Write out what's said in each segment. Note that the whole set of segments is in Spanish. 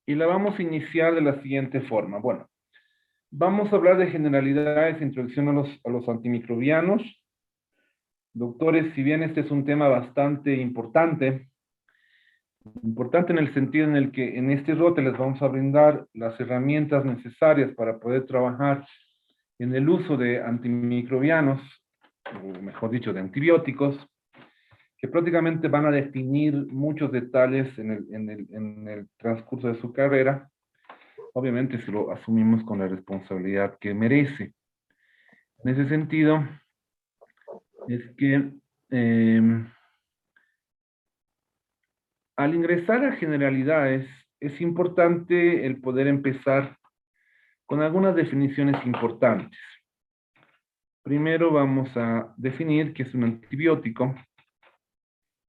y la vamos a iniciar de la siguiente forma. Bueno, vamos a hablar de generalidades, introducción a los antimicrobianos. Doctores, si bien este es un tema bastante importante en el sentido en el que en este rote les vamos a brindar las herramientas necesarias para poder trabajar en el uso de antimicrobianos, o mejor dicho, de antibióticos, que prácticamente van a definir muchos detalles en el transcurso de su carrera, obviamente si lo asumimos con la responsabilidad que merece. En ese sentido, es que eh, al ingresar a generalidades, es importante el poder empezar con algunas definiciones importantes. Primero vamos a definir qué es un antibiótico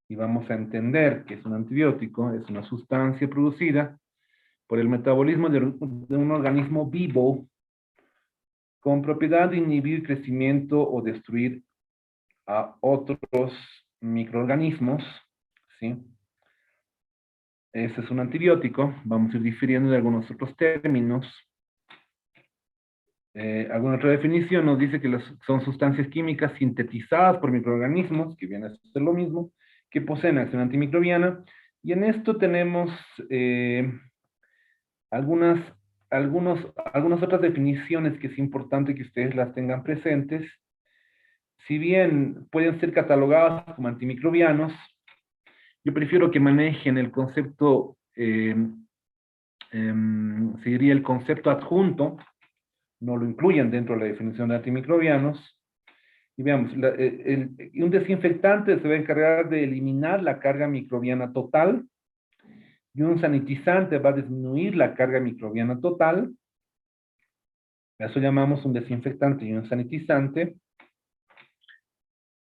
y vamos a entender que es un antibiótico, es una sustancia producida por el metabolismo de un organismo vivo con propiedad de inhibir crecimiento o destruir a otros microorganismos, ¿sí? Ese es un antibiótico. Vamos a ir difiriendo de algunos otros términos. Alguna otra definición nos dice que son sustancias químicas sintetizadas por microorganismos, que viene a ser lo mismo, que poseen acción antimicrobiana. Y en esto tenemos algunas, algunas otras definiciones que es importante que ustedes las tengan presentes. Si bien pueden ser catalogadas como antimicrobianos, yo prefiero que manejen el concepto, seguiría el concepto adjunto, no lo incluyen dentro de la definición de antimicrobianos. Y veamos, un desinfectante se va a encargar de eliminar la carga microbiana total, y un sanitizante va a disminuir la carga microbiana total. Eso llamamos un desinfectante y un sanitizante.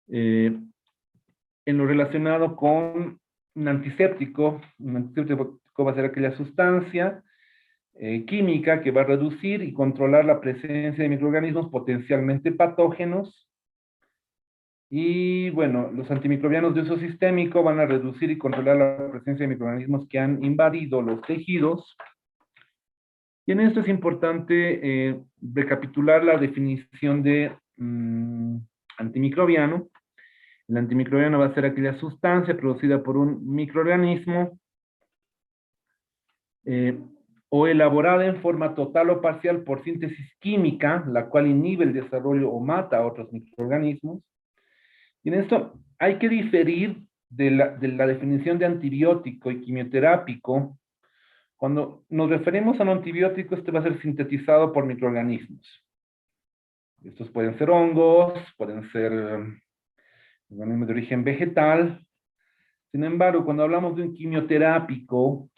Eh, en lo relacionado con un antiséptico va a ser aquella sustancia química que va a reducir y controlar la presencia de microorganismos potencialmente patógenos. Y bueno, los antimicrobianos de uso sistémico van a reducir y controlar la presencia de microorganismos que han invadido los tejidos. Y en esto es importante recapitular la definición de antimicrobiano. El antimicrobiano va a ser aquella sustancia producida por un microorganismo eh, o elaborada en forma total o parcial por síntesis química, la cual inhibe el desarrollo o mata a otros microorganismos. Y en esto hay que diferir de la definición de antibiótico y quimioterápico. Cuando nos referimos a un antibiótico, este va a ser sintetizado por microorganismos. Estos pueden ser hongos, pueden ser organismos de origen vegetal. Sin embargo, cuando hablamos de un quimioterápico,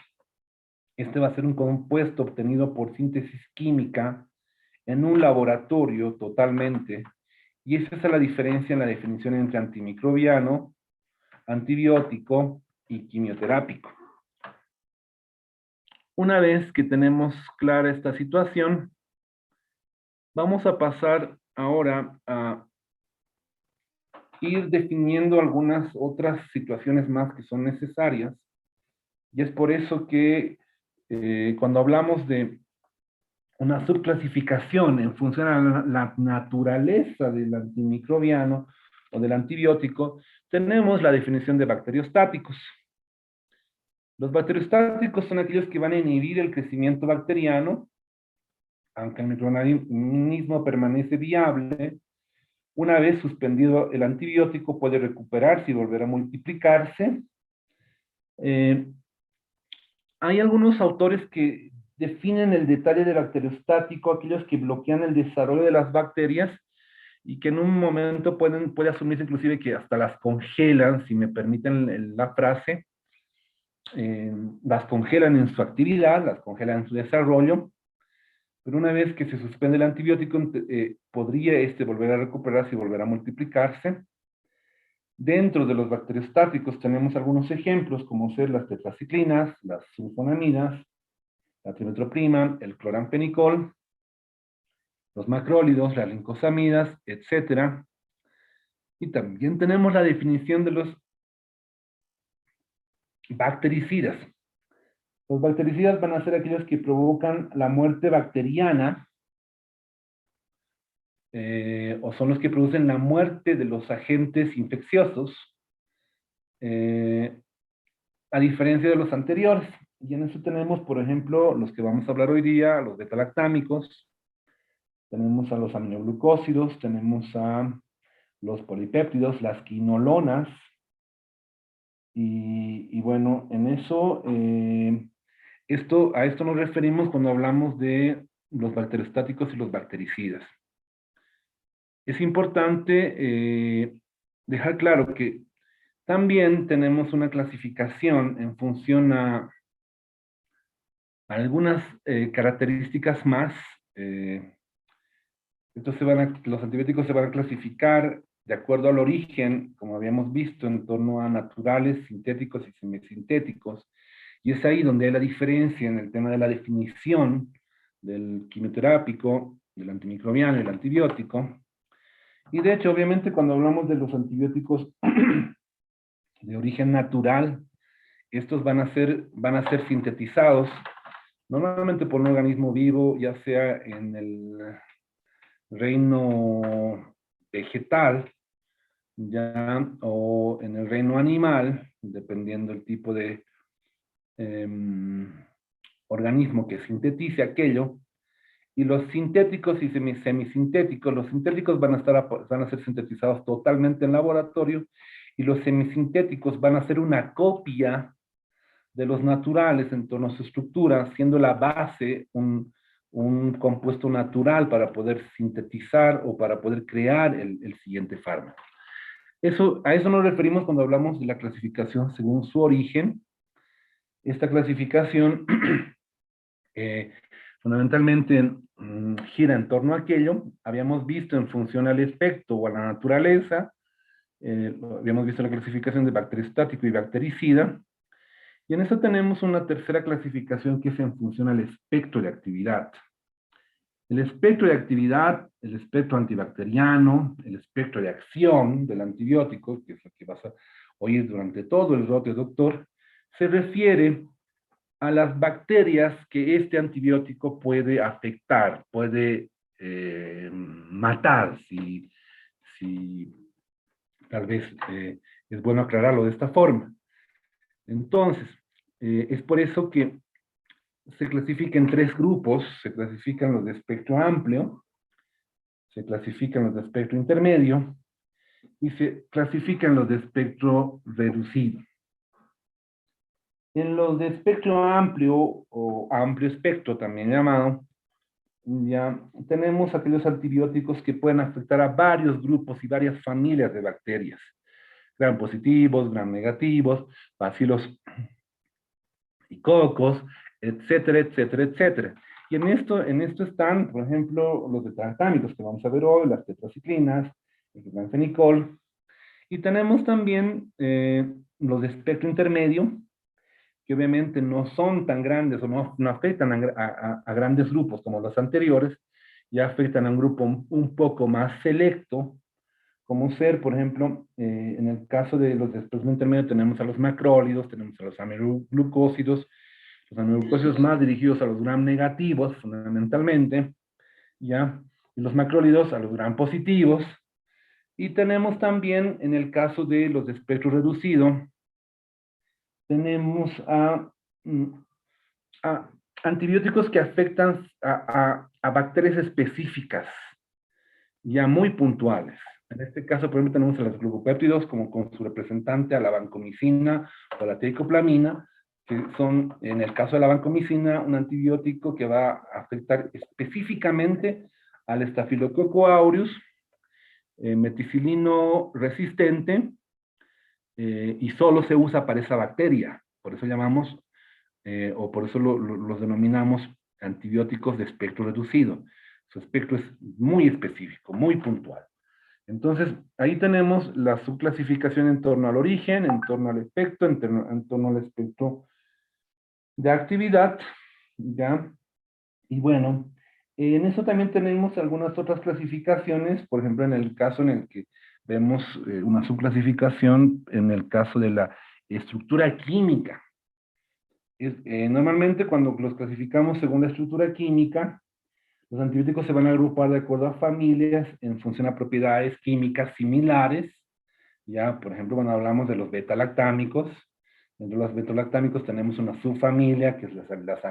este va a ser un compuesto obtenido por síntesis química en un laboratorio totalmente. Y esa es la diferencia en la definición entre antimicrobiano, antibiótico y quimioterápico. Una vez que tenemos clara esta situación, vamos a pasar ahora a ir definiendo algunas otras situaciones más que son necesarias. Y es por eso que cuando hablamos de una subclasificación en función a la naturaleza del antimicrobiano o del antibiótico, tenemos la definición de bacteriostáticos. Los bacteriostáticos son aquellos que van a inhibir el crecimiento bacteriano, aunque el microorganismo permanece viable. Una vez suspendido el antibiótico, puede recuperarse y volver a multiplicarse. Eh, Hay algunos autores que definen el detalle del bacteriostático, aquellos que bloquean el desarrollo de las bacterias y que en un momento puede asumirse inclusive que hasta las congelan, si me permiten la frase, eh, las congelan en su actividad, las congelan en su desarrollo, pero una vez que se suspende el antibiótico, podría volver a recuperarse y volver a multiplicarse. Dentro de los bacteriostáticos tenemos algunos ejemplos, como ser las tetraciclinas, las sulfonamidas, la trimetroprima, el cloramfenicol, los macrólidos, las lincosamidas, etc. Y también tenemos la definición de los bactericidas. Los bactericidas van a ser aquellos que provocan la muerte bacteriana, o son los que producen la muerte de los agentes infecciosos, eh, a diferencia de los anteriores. Y en eso tenemos, por ejemplo, los que vamos a hablar hoy día, los beta-lactámicos, tenemos a los aminoglucósidos, tenemos a los polipéptidos, las quinolonas, y bueno, en eso, a esto nos referimos cuando hablamos de los bacteriostáticos y los bactericidas. Es importante dejar claro que también tenemos una clasificación en función a algunas características más. Los antibióticos se van a clasificar de acuerdo al origen, como habíamos visto, en torno a naturales, sintéticos y semisintéticos. Y es ahí donde hay la diferencia en el tema de la definición del quimioterápico, del antimicrobiano y el antibiótico. Y de hecho, obviamente, cuando hablamos de los antibióticos de origen natural, estos van a ser sintetizados normalmente por un organismo vivo, ya sea en el reino vegetal, ya, o en el reino animal, dependiendo del tipo de eh, organismo que sintetice aquello. Y los sintéticos y semisintéticos, los sintéticos van a ser sintetizados totalmente en laboratorio, y los semisintéticos van a ser una copia de los naturales en torno a su estructura, siendo la base un compuesto natural para poder sintetizar o para poder crear el siguiente fármaco. A eso nos referimos cuando hablamos de la clasificación según su origen. Esta clasificación eh, fundamentalmente gira en torno a aquello. Habíamos visto en función al espectro o a la naturaleza, habíamos visto la clasificación de bacteriostático y bactericida, y en eso tenemos una tercera clasificación que es en función al espectro de actividad. El espectro de actividad, el espectro antibacteriano, el espectro de acción del antibiótico, que es lo que vas a oír durante todo el rote, doctor, se refiere a las bacterias que este antibiótico puede afectar, puede matar, si tal vez es bueno aclararlo de esta forma. Entonces, es por eso que se clasifica en tres grupos. Se clasifican los de espectro amplio, se clasifican los de espectro intermedio y se clasifican los de espectro reducido. En los de espectro amplio o amplio espectro también llamado, ya tenemos aquellos antibióticos que pueden afectar a varios grupos y varias familias de bacterias, gram positivos, gram negativos, bacilos y cocos, etcétera, etcétera, etcétera. Y en esto están, por ejemplo, los beta-lactámicos que vamos a ver hoy, las tetraciclinas, el clorfenicol, y tenemos también los de espectro intermedio, que obviamente no son tan grandes o no afectan a grandes grupos como los anteriores, ya afectan a un grupo un poco más selecto, como ser, por ejemplo, en el caso de los de espectro intermedio tenemos a los macrólidos, tenemos a los aminoglucósidos, los aminoglucósidos más dirigidos a los gram negativos, fundamentalmente, ¿ya? Y los macrólidos a los gram positivos. Y tenemos también, en el caso de los de espectro reducido, tenemos a antibióticos que afectan a bacterias específicas, ya muy puntuales. En este caso, por ejemplo, tenemos a los glucopéptidos como con su representante a la vancomicina o la teicoplamina, que son, en el caso de la vancomicina, un antibiótico que va a afectar específicamente al Staphylococcus aureus, meticilino resistente, y solo se usa para esa bacteria. Por eso llamamos, o por eso los denominamos antibióticos de espectro reducido. Su espectro es muy específico, muy puntual. Entonces, ahí tenemos la subclasificación en torno al origen, en torno al espectro, en torno al espectro de actividad, ¿ya? Y bueno, en eso también tenemos algunas otras clasificaciones, por ejemplo, en el caso en el que vemos una subclasificación en el caso de la estructura química Normalmente cuando los clasificamos según la estructura química, los antibióticos se van a agrupar de acuerdo a familias en función a propiedades químicas similares. Ya, por ejemplo, cuando hablamos de los beta-lactámicos, dentro de los beta-lactámicos tenemos una subfamilia, que es las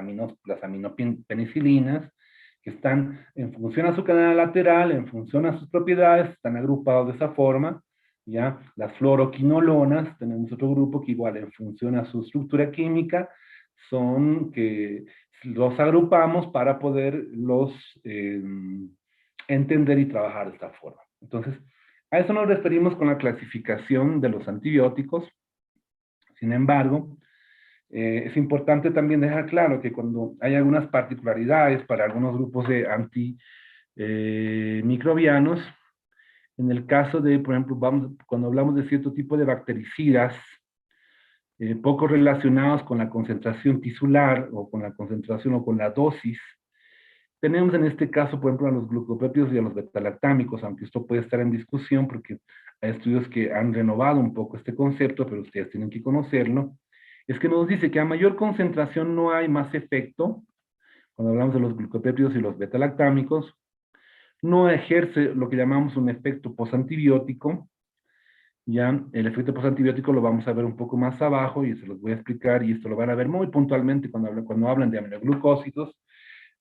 aminopenicilinas, que están en función a su cadena lateral, en función a sus propiedades, están agrupados de esa forma. Ya, las fluoroquinolonas, tenemos otro grupo que igual en función a su estructura química, son que los agrupamos para poder los entender y trabajar de esta forma. Entonces, a eso nos referimos con la clasificación de los antibióticos. Sin embargo, es importante también dejar claro que cuando hay algunas particularidades para algunos grupos de antimicrobianos, en el caso de, por ejemplo, cuando hablamos de cierto tipo de bactericidas, poco relacionados con la concentración tisular o con la concentración o con la dosis, tenemos en este caso, por ejemplo, a los glucopéptidos y a los betalactámicos, aunque esto puede estar en discusión porque hay estudios que han renovado un poco este concepto, pero ustedes tienen que conocerlo, es que nos dice que a mayor concentración no hay más efecto, cuando hablamos de los glucopéptidos y los betalactámicos, no ejerce lo que llamamos un efecto posantibiótico. Ya el efecto posantibiótico lo vamos a ver un poco más abajo y se los voy a explicar, y esto lo van a ver muy puntualmente cuando hablan de aminoglucósidos.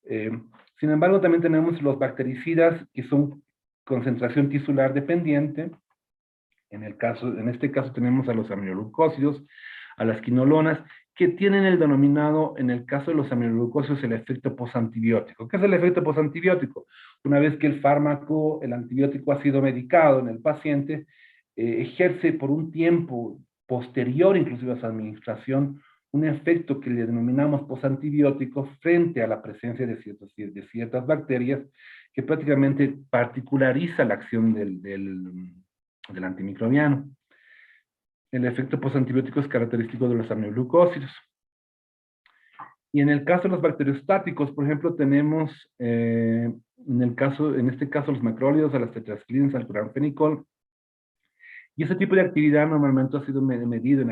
Eh, Sin embargo, también tenemos los bactericidas que son concentración tisular dependiente. En este caso tenemos a los aminoglucósidos, a las quinolonas, que tienen el denominado, en el caso de los aminoglucósidos, el efecto posantibiótico. ¿Qué es el efecto posantibiótico? Una vez que el fármaco, el antibiótico ha sido medicado en el paciente, ejerce por un tiempo posterior inclusive a su administración un efecto que le denominamos posantibiótico frente a la presencia de ciertas bacterias que prácticamente particulariza la acción del antimicrobiano. El efecto posantibiótico es característico de los aminoglucósidos. Y en el caso de los bacteriostáticos, por ejemplo, tenemos en este caso los macrólidos, a las tetraciclinas, al cloranfenicol. Y ese tipo de actividad normalmente ha sido medido en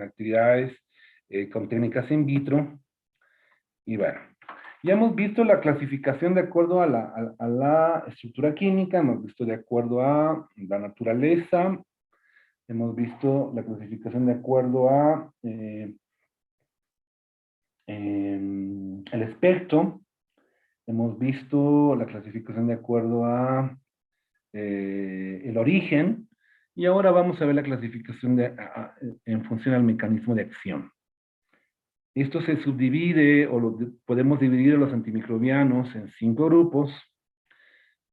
actividades con técnicas in vitro. Y bueno, ya hemos visto la clasificación de acuerdo a la estructura química, hemos visto de acuerdo a la naturaleza, hemos visto la clasificación de acuerdo a el espectro, hemos visto la clasificación de acuerdo a el origen, y ahora vamos a ver la clasificación en función al mecanismo de acción. Esto se subdivide, podemos dividir a los antimicrobianos en 5 grupos,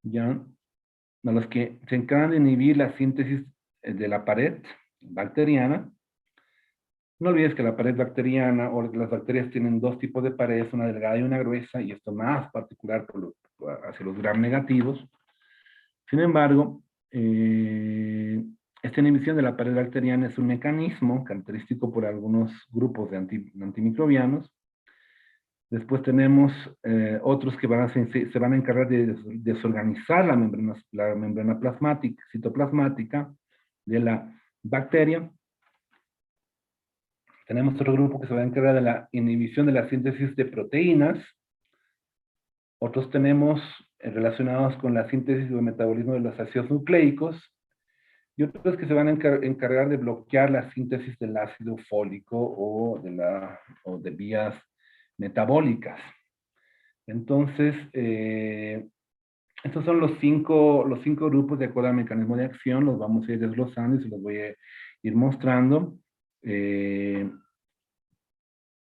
ya, a los que se encargan de inhibir la síntesis de la pared bacteriana. No olvides que la pared bacteriana, o las bacterias tienen dos tipos de paredes, una delgada y una gruesa, y esto más particular hacia los gram negativos. Sin embargo, esta inhibición de la pared bacteriana es un mecanismo característico por algunos grupos de antimicrobianos. Después tenemos otros que se van a encargar de desorganizar la membrana plasmática, citoplasmática de la bacteria. Tenemos otro grupo que se va a encargar de la inhibición de la síntesis de proteínas. Otros tenemos relacionados con la síntesis o metabolismo de los ácidos nucleicos. Y otros que se van a encargar de bloquear la síntesis del ácido fólico o de vías metabólicas. Entonces, estos son los cinco grupos de acuerdo al mecanismo de acción. Los vamos a ir desglosando y se los voy a ir mostrando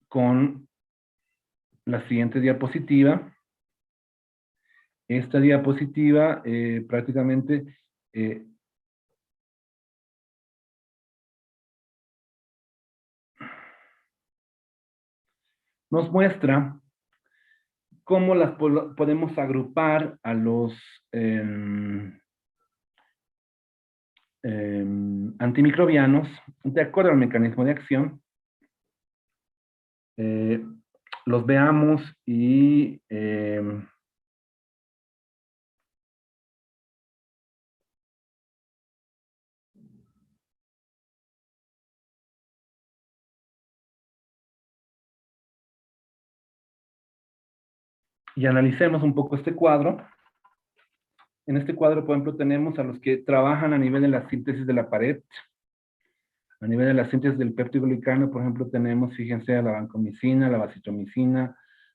con la siguiente diapositiva. Esta diapositiva prácticamente nos muestra cómo las podemos agrupar a los antimicrobianos de acuerdo al mecanismo de acción. Los veamos y y analicemos un poco este cuadro. En este cuadro, por ejemplo, tenemos a los que trabajan a nivel de la síntesis de la pared. A nivel de la síntesis del peptidoglicano, por ejemplo, tenemos, fíjense, a la vancomicina, a la bacitromicina,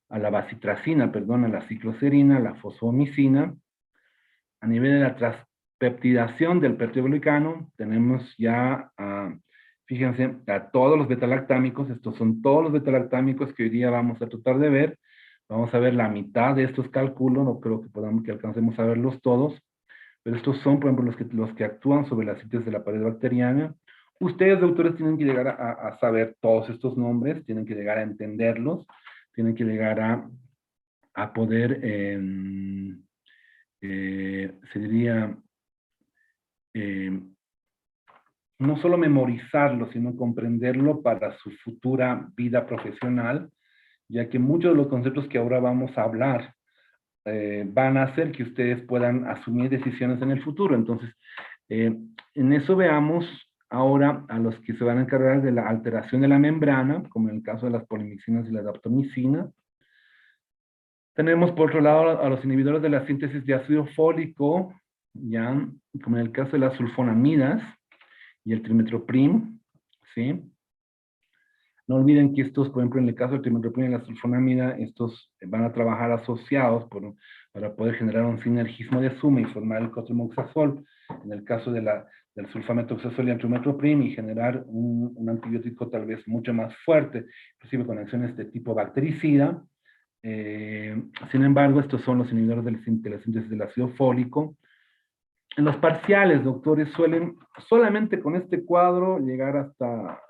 a la bacitracina, perdón, a la cicloserina, a la fosfomicina. A nivel de la transpeptidación del peptidoglicano, tenemos ya, fíjense, a todos los betalactámicos. Estos son todos los betalactámicos que hoy día vamos a tratar de ver. Vamos a ver la mitad de estos cálculos, no creo que alcancemos a verlos todos, pero estos son, por ejemplo, los que actúan sobre la síntesis de la pared bacteriana. Ustedes, doctores, tienen que llegar a saber todos estos nombres, tienen que llegar a entenderlos, tienen que llegar a poder, se diría, eh, no solo memorizarlo, sino comprenderlo para su futura vida profesional, ya que muchos de los conceptos que ahora vamos a hablar van a hacer que ustedes puedan asumir decisiones en el futuro. Entonces, en eso veamos ahora a los que se van a encargar de la alteración de la membrana, como en el caso de las polimicinas y la daptomicina. Tenemos por otro lado a los inhibidores de la síntesis de ácido fólico, ya, como en el caso de las sulfonamidas y el trimetoprim, ¿sí? No olviden que estos, por ejemplo, en el caso del trimetoprim y la sulfonamida, estos van a trabajar asociados para poder generar un sinergismo de suma y formar el cotrimoxazol. En el caso del sulfametoxazol y el trimetoprim, y generar un antibiótico tal vez mucho más fuerte, inclusive con acciones de tipo bactericida. Sin embargo, estos son los inhibidores de la síntesis del ácido fólico. En los parciales, doctores, suelen solamente con este cuadro llegar hasta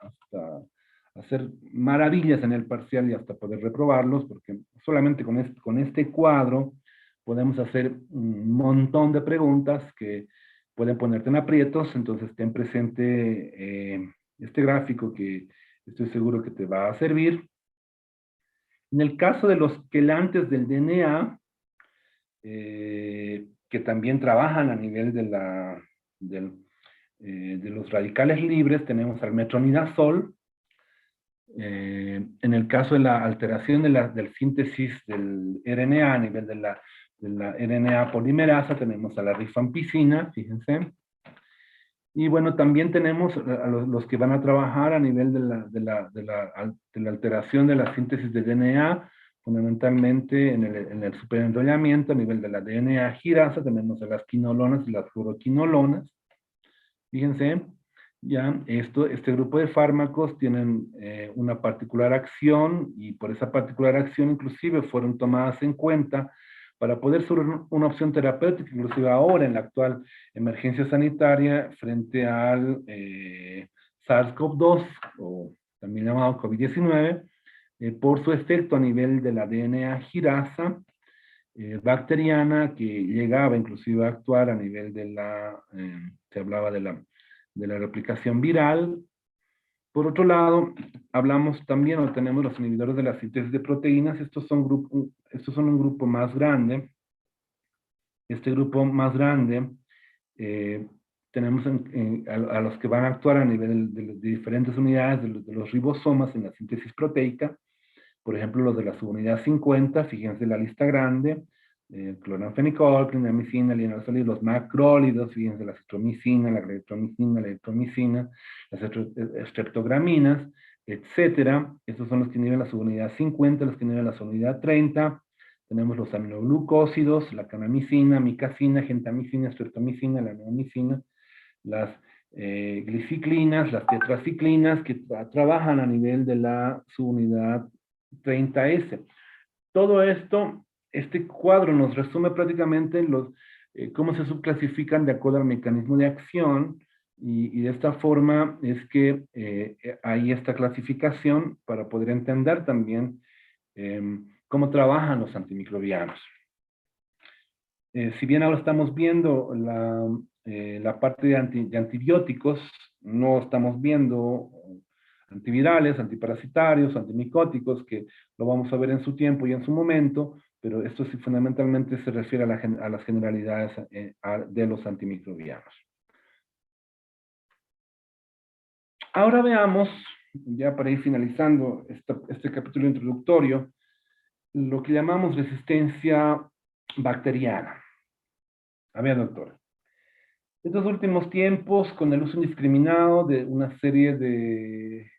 hacer maravillas en el parcial y hasta poder reprobarlos, porque solamente con este cuadro podemos hacer un montón de preguntas que pueden ponerte en aprietos. Entonces ten presente este gráfico, que estoy seguro que te va a servir. En el caso de los quelantes del DNA, que también trabajan a nivel de los radicales libres, tenemos al metronidazol. En el caso de la alteración del síntesis del RNA a nivel de la RNA polimerasa, tenemos a la rifampicina, fíjense. Y bueno, también tenemos a los que van a trabajar a nivel de la alteración de la síntesis de DNA, fundamentalmente en el superenrollamiento a nivel de la DNA girasa. Tenemos a las quinolonas y las fluoroquinolonas. Fíjense, ya este grupo de fármacos tienen una particular acción, y por esa particular acción inclusive fueron tomadas en cuenta para poder ser una opción terapéutica, inclusive ahora en la actual emergencia sanitaria frente al SARS-CoV-2, o también llamado COVID-19, por su efecto a nivel de la DNA girasa bacteriana, que llegaba inclusive a actuar a nivel se hablaba de la replicación viral. Por otro lado, hablamos también, o tenemos los inhibidores de la síntesis de proteínas. Estos son un grupo más grande. Este grupo más grande, tenemos a los que van a actuar a nivel de diferentes unidades de los ribosomas en la síntesis proteica. Por ejemplo, los de la subunidad 50, fíjense la lista grande: cloranfenicol, clindamicina, linalol, los macrólidos, fíjense la citromicina, la gladitromicina, la eritromicina, las streptograminas, etcétera. Estos son los que inhiben la subunidad 50, los que inhiben la subunidad 30. Tenemos los aminoglucósidos, la canamicina, micacina, gentamicina, streptomicina, la neomicina, las gliciclinas, las tetraciclinas, que trabajan a nivel de la subunidad 30S. Todo esto, este cuadro nos resume prácticamente cómo se subclasifican de acuerdo al mecanismo de acción, y de esta forma es que hay esta clasificación para poder entender también cómo trabajan los antimicrobianos. Si bien ahora estamos viendo la parte de antibióticos, no estamos viendo antivirales, antiparasitarios, antimicóticos, que lo vamos a ver en su tiempo y en su momento, pero esto sí fundamentalmente se refiere a las generalidades de los antimicrobianos. Ahora veamos, ya para ir finalizando este capítulo introductorio, lo que llamamos resistencia bacteriana. A ver, doctor. Estos últimos tiempos, con el uso indiscriminado de una serie de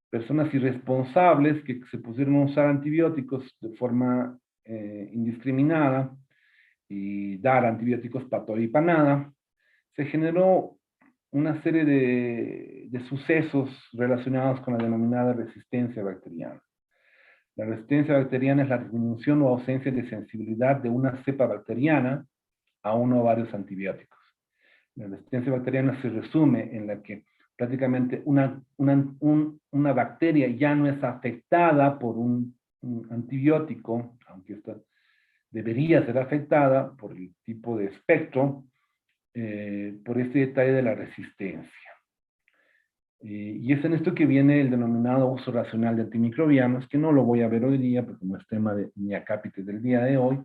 personas irresponsables que se pusieron a usar antibióticos de forma indiscriminada y dar antibióticos para todo y para nada, se generó una serie de sucesos relacionados con la denominada resistencia bacteriana. La resistencia bacteriana es la disminución o ausencia de sensibilidad de una cepa bacteriana a uno o varios antibióticos. La resistencia bacteriana se resume en la que prácticamente una bacteria ya no es afectada por un antibiótico, aunque esta debería ser afectada por el tipo de espectro, por este detalle de la resistencia. Y es en esto que viene el denominado uso racional de antimicrobianos, que no lo voy a ver hoy día, porque no es tema de mi acápite del día de hoy.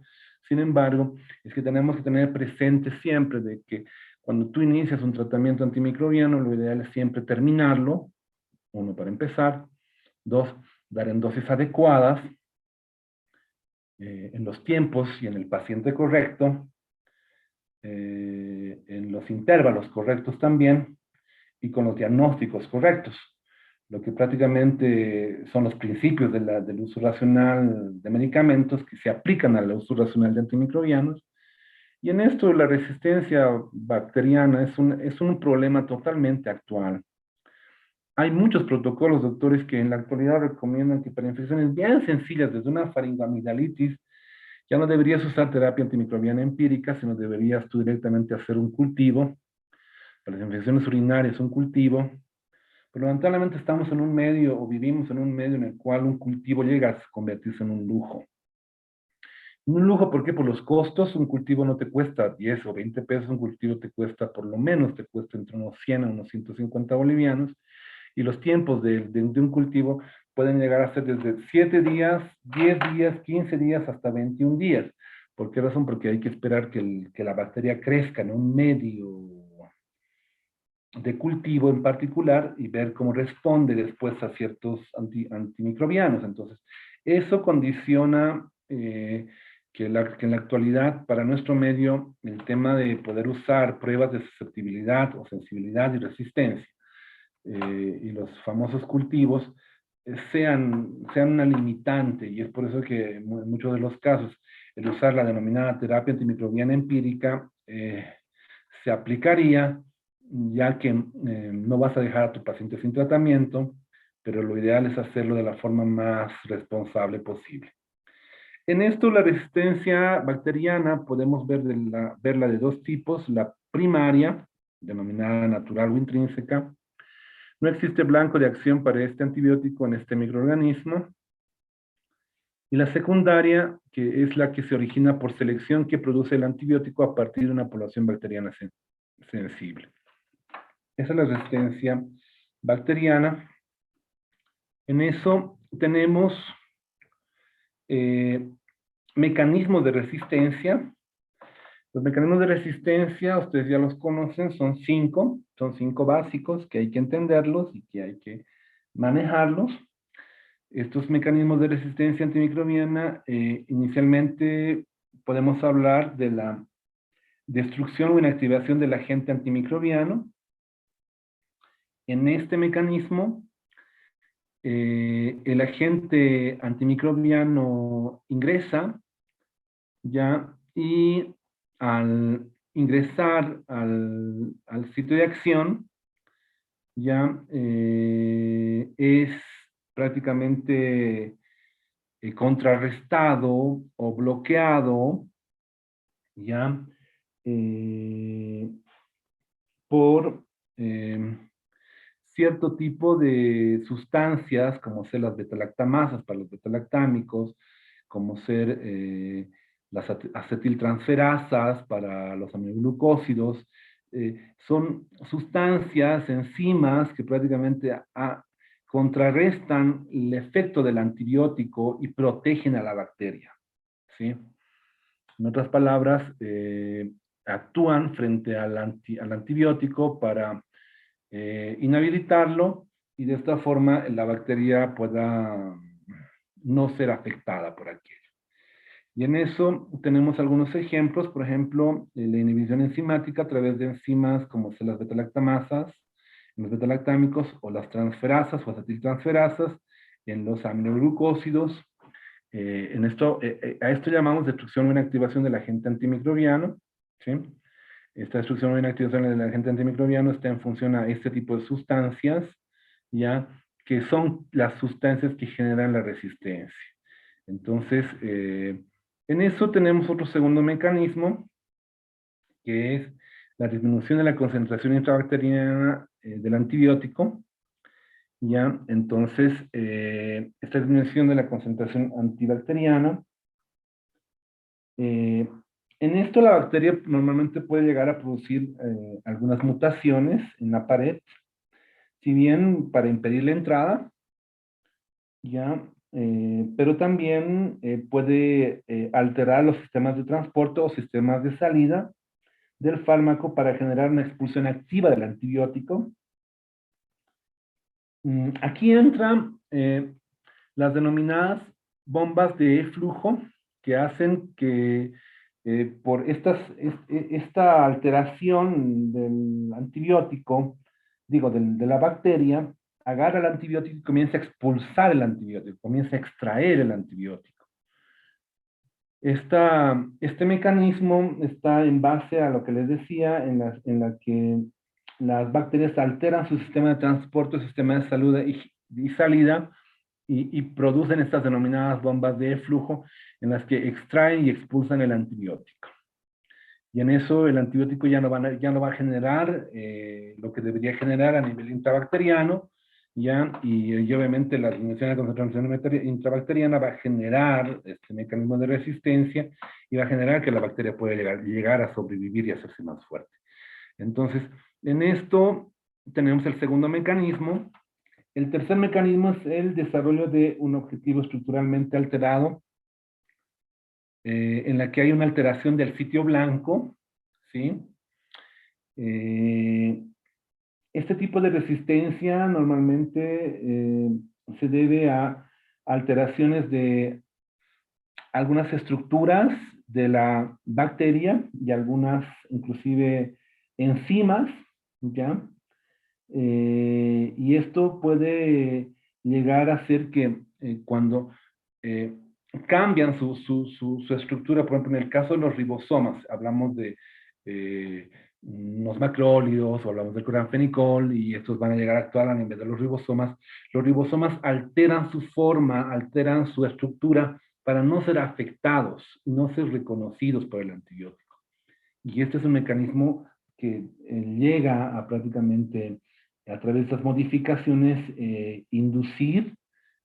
Sin embargo, es que tenemos que tener presente siempre de que cuando tú inicias un tratamiento antimicrobiano, lo ideal es siempre terminarlo, uno, para empezar; dos, dar en dosis adecuadas, en los tiempos y en el paciente correcto, en los intervalos correctos también, y con los diagnósticos correctos, lo que prácticamente son los principios del uso racional de medicamentos que se aplican al uso racional de antimicrobianos. Y en esto la resistencia bacteriana es un problema totalmente actual. Hay muchos protocolos, doctores, que en la actualidad recomiendan que para infecciones bien sencillas, desde una faringoamigdalitis, ya no deberías usar terapia antimicrobiana empírica, sino deberías tú directamente hacer un cultivo. Para las infecciones urinarias, un cultivo. Pero lamentablemente estamos en un medio, o vivimos en un medio en el cual un cultivo llega a convertirse en un lujo. Un lujo, ¿por qué? Por los costos. Un cultivo no te cuesta 10 o 20 pesos, un cultivo te cuesta, por lo menos, te cuesta entre unos 100 a unos 150 bolivianos, y los tiempos de un cultivo pueden llegar a ser desde 7 días, 10 días, 15 días, hasta 21 días. ¿Por qué razón? Porque hay que esperar que la bacteria crezca en un medio de cultivo en particular y ver cómo responde después a ciertos antimicrobianos. Entonces, eso condiciona que en la actualidad, para nuestro medio, el tema de poder usar pruebas de susceptibilidad o sensibilidad y resistencia, y los famosos cultivos, sean una limitante, y es por eso que en muchos de los casos el usar la denominada terapia antimicrobiana empírica se aplicaría, ya que no vas a dejar a tu paciente sin tratamiento, pero lo ideal es hacerlo de la forma más responsable posible. En esto, la resistencia bacteriana podemos verla de dos tipos: la primaria, denominada natural o intrínseca. No existe blanco de acción para este antibiótico en este microorganismo. Y la secundaria, que es la que se origina por selección, que produce el antibiótico a partir de una población bacteriana sensible. Esa es la resistencia bacteriana. En eso tenemos mecanismos de resistencia. Los mecanismos de resistencia, ustedes ya los conocen, son cinco básicos, que hay que entenderlos y que hay que manejarlos. Estos mecanismos de resistencia antimicrobiana, inicialmente podemos hablar de la destrucción o inactivación del agente antimicrobiano. En este mecanismo, el agente antimicrobiano ingresa, ya, y al ingresar al sitio de acción, ya es prácticamente contrarrestado o bloqueado, ya, por cierto tipo de sustancias, como ser las betalactamasas para los betalactámicos, como ser las acetiltransferasas para los aminoglucósidos. Son sustancias, enzimas, que prácticamente contrarrestan el efecto del antibiótico y protegen a la bacteria, ¿sí? En otras palabras, actúan frente al antibiótico para inhabilitarlo, y de esta forma la bacteria pueda no ser afectada por aquello. Y en eso tenemos algunos ejemplos, por ejemplo, la inhibición enzimática a través de enzimas como son las betalactamasas, los betalactámicos, o las transferasas o acetiltransferasas en los aminoglucósidos. A esto llamamos destrucción o inactivación del agente antimicrobiano, ¿sí? Esta destrucción o inactivación del agente antimicrobiano está en función a este tipo de sustancias, ya, que son las sustancias que generan la resistencia. Entonces, en eso tenemos otro segundo mecanismo, que es la disminución de la concentración intrabacteriana del antibiótico. Ya, entonces, esta disminución de la concentración antibacteriana, en esto la bacteria normalmente puede llegar a producir algunas mutaciones en la pared, si bien para impedir la entrada, ya, pero también puede alterar los sistemas de transporte o sistemas de salida del fármaco para generar una expulsión activa del antibiótico. Aquí entran las denominadas bombas de flujo, que hacen que por esta alteración del antibiótico, digo, de la bacteria, agarra el antibiótico y comienza a expulsar el antibiótico, comienza a extraer el antibiótico. Este mecanismo está en base a lo que les decía, en la que las bacterias alteran su sistema de transporte, su sistema de salida y salida, y producen estas denominadas bombas de flujo en las que extraen y expulsan el antibiótico. Y en eso el antibiótico ya no va a generar lo que debería generar a nivel intrabacteriano, ¿ya? Y obviamente la disminución de la concentración intrabacteriana va a generar este mecanismo de resistencia y va a generar que la bacteria pueda llegar a sobrevivir y hacerse más fuerte. Entonces, en esto tenemos el segundo mecanismo. El tercer mecanismo es el desarrollo de un objetivo estructuralmente alterado, en la que hay una alteración del sitio blanco, ¿sí? Este tipo de resistencia normalmente se debe a alteraciones de algunas estructuras de la bacteria y algunas inclusive enzimas, ¿ya? Y esto puede llegar a hacer que cuando eh, cambian su estructura, por ejemplo, en el caso de los ribosomas, hablamos de unos macrólidos o hablamos del cloranfenicol y estos van a llegar a actuar a nivel de los ribosomas alteran su forma, alteran su estructura para no ser afectados, no ser reconocidos por el antibiótico. Y este es un mecanismo que llega a prácticamente, a través de estas modificaciones, inducir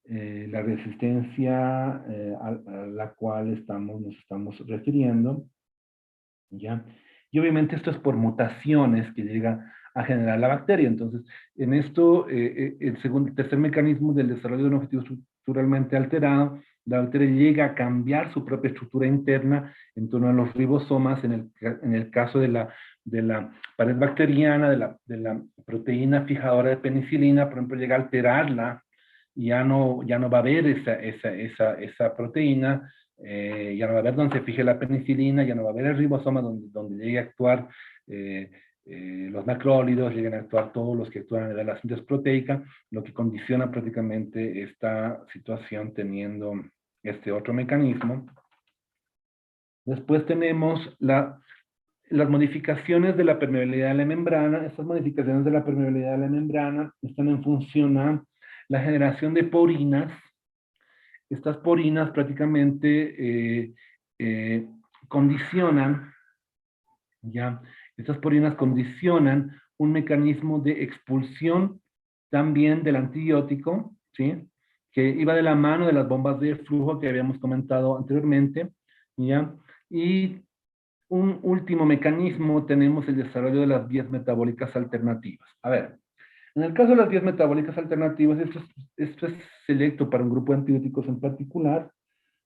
la resistencia a la cual nos estamos refiriendo, ¿ya? Y obviamente esto es por mutaciones que llega a generar la bacteria. Entonces, en esto, el tercer mecanismo del desarrollo de un objetivo estructuralmente alterado, la bacteria llega a cambiar su propia estructura interna en torno a los ribosomas, en el caso de la pared bacteriana, de la proteína fijadora de penicilina, por ejemplo, llega a alterarla, y ya no va a haber esa proteína, ya no va a haber donde se fije la penicilina, ya no va a haber el ribosoma donde llegue a actuar los macrólidos, lleguen a actuar todos los que actúan en la síntesis proteica, lo que condiciona prácticamente esta situación teniendo este otro mecanismo. Después tenemos las modificaciones de la permeabilidad de la membrana. Estas modificaciones de la permeabilidad de la membrana están en función a la generación de porinas. Estas porinas prácticamente condicionan, ¿ya? Estas porinas condicionan un mecanismo de expulsión también del antibiótico, ¿sí? Que iba de la mano de las bombas de flujo que habíamos comentado anteriormente, ¿ya? Y un último mecanismo tenemos el desarrollo de las vías metabólicas alternativas. A ver, en el caso de las vías metabólicas alternativas, esto es selecto para un grupo de antibióticos en particular,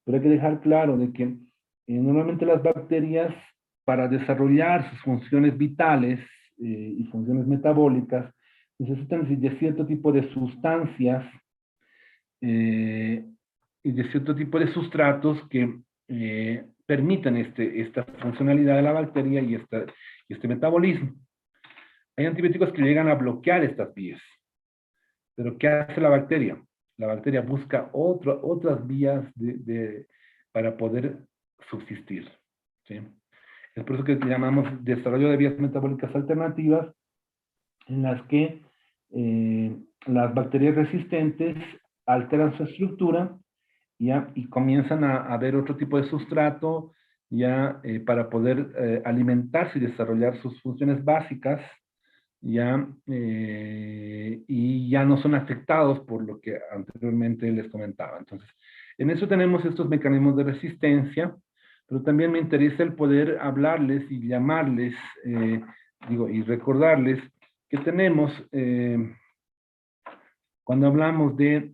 pero hay que dejar claro de que normalmente las bacterias, para desarrollar sus funciones vitales y funciones metabólicas, necesitan de cierto tipo de sustancias, y de cierto tipo de sustratos que permitan esta funcionalidad de la bacteria y este metabolismo. Hay antibióticos que llegan a bloquear estas vías. Pero ¿qué hace la bacteria? La bacteria busca otras vías para poder subsistir. ¿Sí? Es por eso que llamamos desarrollo de vías metabólicas alternativas, en las que las bacterias resistentes alteran su estructura ¿ya? Y comienzan a ver otro tipo de sustrato ya para poder alimentarse y desarrollar sus funciones básicas ya y ya no son afectados por lo que anteriormente les comentaba. Entonces, en eso tenemos estos mecanismos de resistencia, pero también me interesa el poder hablarles y llamarles, y recordarles que tenemos, cuando hablamos de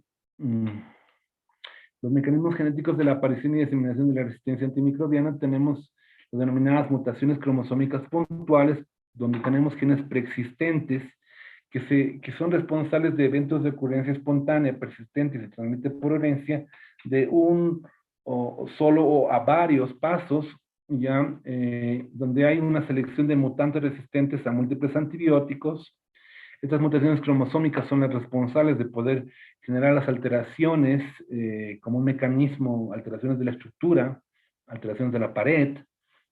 los mecanismos genéticos de la aparición y diseminación de la resistencia antimicrobiana, tenemos las denominadas mutaciones cromosómicas puntuales, donde tenemos genes preexistentes que son responsables de eventos de ocurrencia espontánea, persistente y se transmite por herencia de un o solo o a varios pasos, ya donde hay una selección de mutantes resistentes a múltiples antibióticos. Estas mutaciones cromosómicas son las responsables de poder generar las alteraciones como un mecanismo, alteraciones de la estructura, alteraciones de la pared,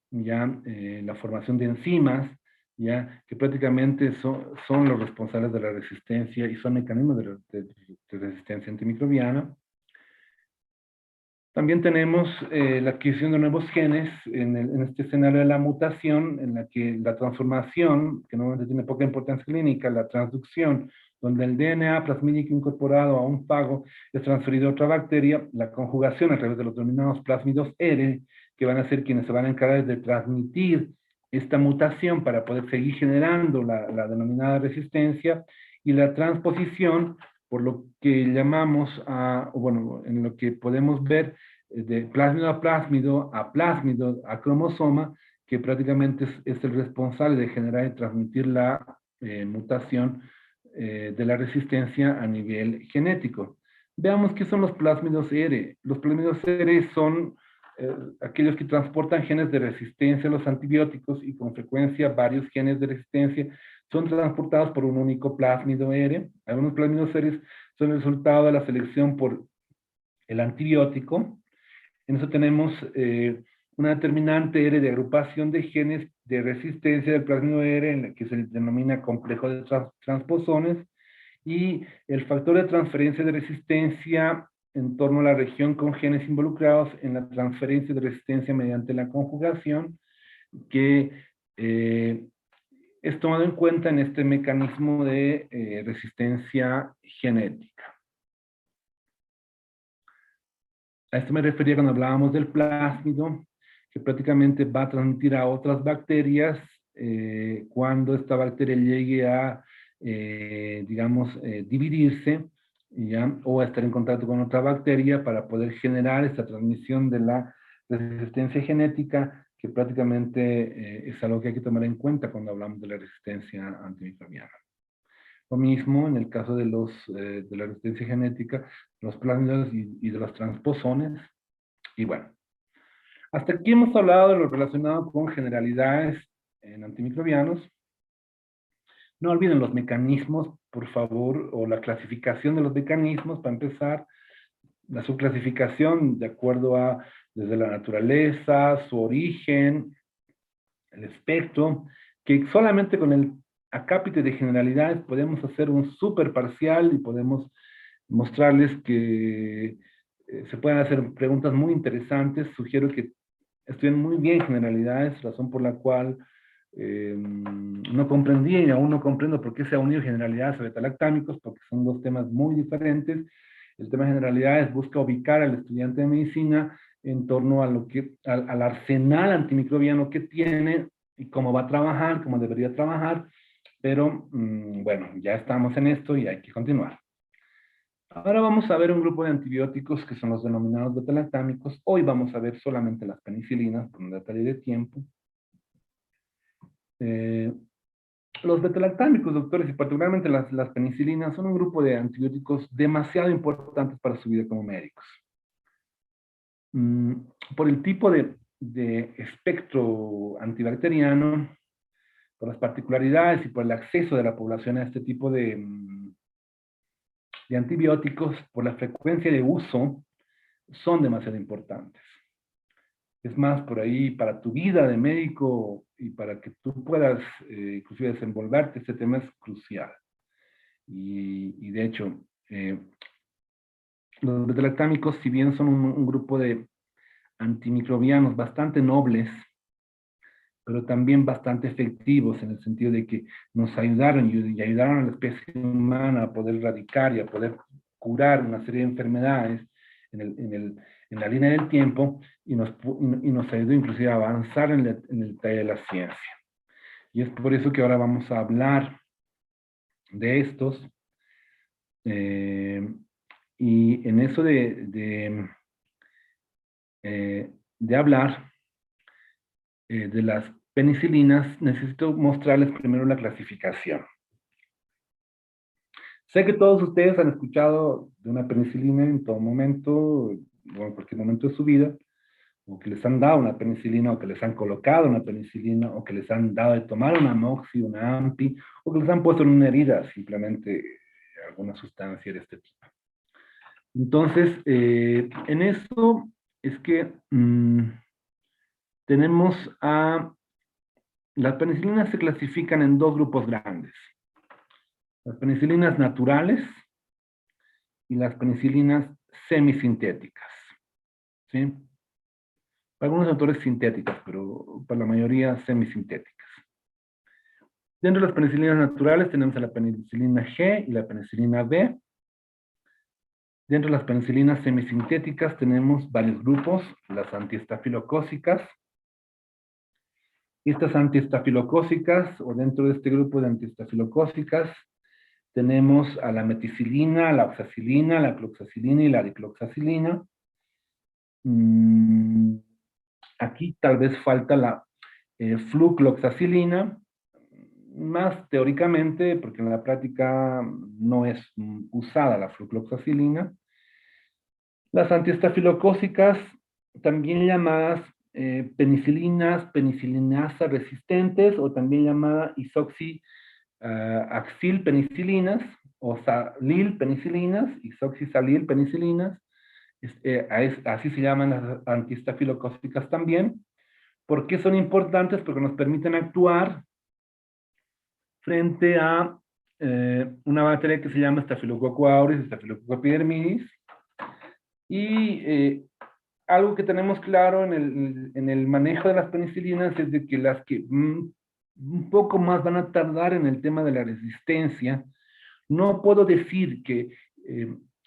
ya la formación de enzimas, ya que prácticamente son los responsables de la resistencia y son mecanismos de resistencia antimicrobiana. También tenemos la adquisición de nuevos genes en este escenario de la mutación, en la que la transformación, que normalmente tiene poca importancia clínica, la transducción, donde el DNA plasmídico incorporado a un fago es transferido a otra bacteria, la conjugación a través de los denominados plásmidos R, que van a ser quienes se van a encargar de transmitir esta mutación para poder seguir generando la denominada resistencia, y la transposición, por lo que llamamos bueno, en lo que podemos ver de plásmido a plásmido a cromosoma, que prácticamente es el responsable de generar y transmitir la mutación de la resistencia a nivel genético. Veamos qué son los plásmidos R. Los plásmidos R son aquellos que transportan genes de resistencia a los antibióticos y con frecuencia varios genes de resistencia son transportados por un único plásmido R. Algunos plásmidos R son el resultado de la selección por el antibiótico. En eso tenemos una determinante R de agrupación de genes de resistencia del plásmido R, en la que se denomina complejo de transposones, y el factor de transferencia de resistencia en torno a la región con genes involucrados en la transferencia de resistencia mediante la conjugación, que es tomado en cuenta en este mecanismo de resistencia genética. A esto me refería cuando hablábamos del plásmido, que prácticamente va a transmitir a otras bacterias cuando esta bacteria llegue a, digamos, dividirse, ¿ya? O a estar en contacto con otra bacteria para poder generar esta transmisión de la resistencia genética, que prácticamente es algo que hay que tomar en cuenta cuando hablamos de la resistencia antimicrobiana. Lo mismo en el caso de la resistencia genética, los plásmidos y de los transposones. Y bueno, hasta aquí hemos hablado de lo relacionado con generalidades en antimicrobianos. No olviden los mecanismos, por favor, o la clasificación de los mecanismos, para empezar. La subclasificación de acuerdo a desde la naturaleza, su origen, el espectro, que solamente con el acápite de generalidades podemos hacer un súper parcial y podemos mostrarles que se pueden hacer preguntas muy interesantes. Sugiero que estudien muy bien generalidades, razón por la cual no comprendí y aún no comprendo por qué se ha unido generalidades a betalactámicos, porque son dos temas muy diferentes. El tema de generalidades busca ubicar al estudiante de medicina en torno a al arsenal antimicrobiano que tiene y cómo va a trabajar, cómo debería trabajar, pero bueno, ya estamos en esto y hay que continuar. Ahora vamos a ver un grupo de antibióticos que son los denominados betalactámicos. Hoy vamos a ver solamente las penicilinas, por un detalle de tiempo. Los betalactámicos, doctores, y particularmente las penicilinas, son un grupo de antibióticos demasiado importantes para su vida como médicos. mm, por el tipo de espectro antibacteriano, por las particularidades y por el acceso de la población a este tipo de antibióticos, por la frecuencia de uso, son demasiado importantes. Es más, por ahí, para tu vida de médico y para que tú puedas inclusive desenvolverte, este tema es crucial. Y de hecho, los beta-lactámicos, si bien son un grupo de antimicrobianos bastante nobles, pero también bastante efectivos en el sentido de que nos ayudaron y ayudaron a la especie humana a poder erradicar y a poder curar una serie de enfermedades en la línea del tiempo y nos ayudó inclusive a avanzar en el detalle de la ciencia. Y es por eso que ahora vamos a hablar de estos. Y en eso de hablar de las penicilinas, necesito mostrarles primero la clasificación. Sé que todos ustedes han escuchado de una penicilina en todo momento, o en cualquier momento de su vida, o que les han dado una penicilina, o que les han colocado una penicilina, o que les han dado de tomar una moxi, una ampi, o que les han puesto en una herida simplemente alguna sustancia de este tipo. Entonces, en eso es que tenemos a... Las penicilinas se clasifican en dos grupos grandes. Las penicilinas naturales y las penicilinas semisintéticas. ¿Sí? Para algunos autores sintéticas, pero para la mayoría semisintéticas. Dentro de las penicilinas naturales tenemos a la penicilina G y la penicilina B. Dentro de las penicilinas semisintéticas tenemos varios grupos, las antiestafilocócicas. Estas antiestafilocócicas, o dentro de este grupo de antiestafilocócicas, tenemos a la meticilina, la oxacilina, la cloxacilina y la dicloxacilina. Aquí tal vez falta la flucloxacilina, más teóricamente, porque en la práctica no es usada la flucloxacilina. Las antiestafilocócicas, también llamadas penicilinas, penicilinasa resistentes, o también llamadas isoxi-axil penicilinas, o salil penicilinas, isoxisalil penicilinas, así se llaman las antiestafilocócicas también. ¿Por qué son importantes? Porque nos permiten actuar frente a una bacteria que se llama Staphylococcus aureus, Staphylococcus epidermidis, y algo que tenemos claro en el manejo de las penicilinas es de que las que un poco más van a tardar en el tema de la resistencia, no puedo decir que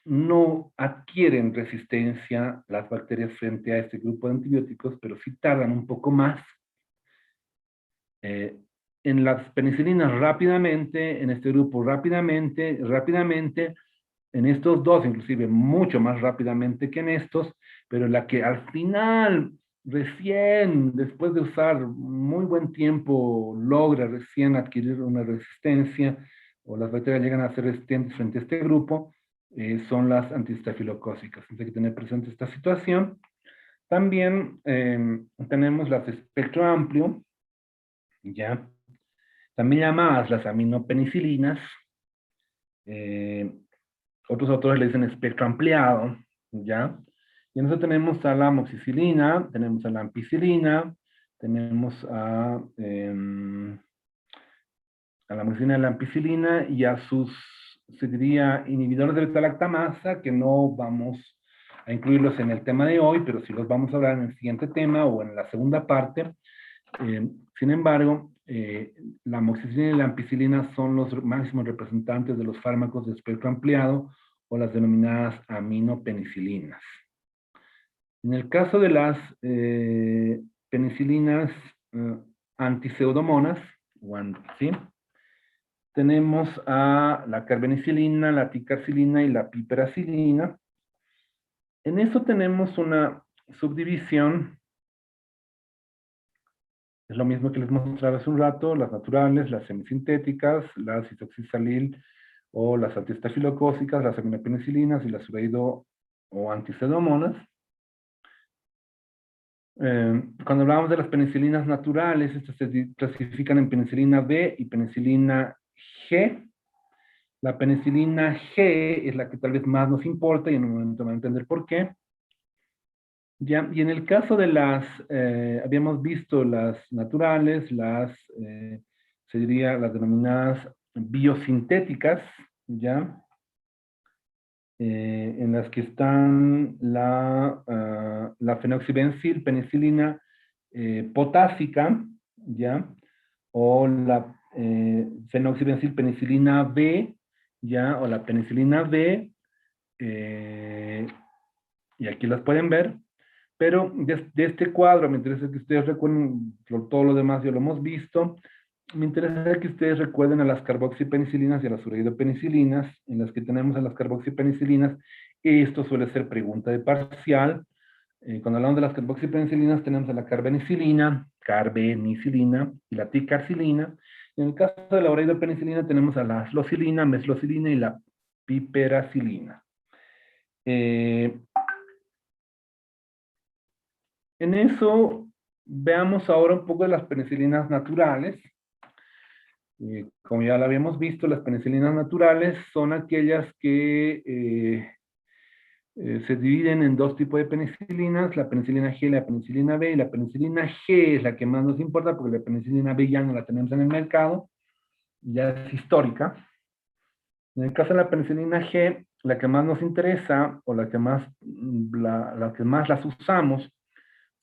no adquieren resistencia las bacterias frente a este grupo de antibióticos, pero sí tardan un poco más. En las penicilinas rápidamente, en este grupo rápidamente, en estos dos inclusive mucho más rápidamente que en estos, pero la que al final, recién, después de usar muy buen tiempo, logra recién adquirir una resistencia, o las bacterias llegan a ser resistentes frente a este grupo, son las antiestafilocócicas. Entonces hay que tener presente esta situación. También tenemos las de espectro amplio, ¿ya? También llamadas las aminopenicilinas. Otros autores le dicen espectro ampliado, ¿ya? Y entonces tenemos a la amoxicilina, tenemos a la ampicilina, tenemos a la amoxicilina y la ampicilina y a sus, se diría, inhibidores de beta-lactamasa, que no vamos a incluirlos en el tema de hoy, pero sí los vamos a hablar en el siguiente tema o en la segunda parte. Sin embargo, la amoxicilina y la ampicilina son los máximos representantes de los fármacos de espectro ampliado o las denominadas aminopenicilinas. En el caso de las penicilinas antipseudomonas, ¿sí? Tenemos a la carbenicilina, la ticarcilina y la piperacilina. En eso tenemos una subdivisión. Es lo mismo que les mostraba hace un rato, las naturales, las semisintéticas, las isoxisalil o las antiestafilocócicas, las aminopenicilinas y las ureido o antipseudomonas. Cuando hablamos de las penicilinas naturales, estas se clasifican en penicilina B y penicilina G. La penicilina G es la que tal vez más nos importa y en un momento van a entender por qué. Ya, y en el caso de las, habíamos visto las naturales, se diría las denominadas biosintéticas, ¿ya? En las que están la fenoxibensil penicilina potásica, ¿ya? O la fenoxibensil penicilina B, ¿ya? O la penicilina B, eh, y aquí las pueden ver, pero de este cuadro me interesa que ustedes recuerden, todo lo demás ya lo hemos visto, me interesa que ustedes recuerden a las carboxipenicilinas y a las uridopenicilinas, en las que tenemos a las carboxipenicilinas, esto suele ser pregunta de parcial. Cuando hablamos de las carboxipenicilinas tenemos a la carbenicilina y la ticarcilina. En el caso de la uridopenicilina tenemos a la aslocilina, meslocilina y la piperacilina. En eso, veamos ahora un poco de las penicilinas naturales. Como ya lo habíamos visto, las penicilinas naturales son aquellas que se dividen en dos tipos de penicilinas, la penicilina G y la penicilina B, y la penicilina G es la que más nos importa porque la penicilina B ya no la tenemos en el mercado, ya es histórica. En el caso de la penicilina G, la que más nos interesa o la que más, la que más las usamos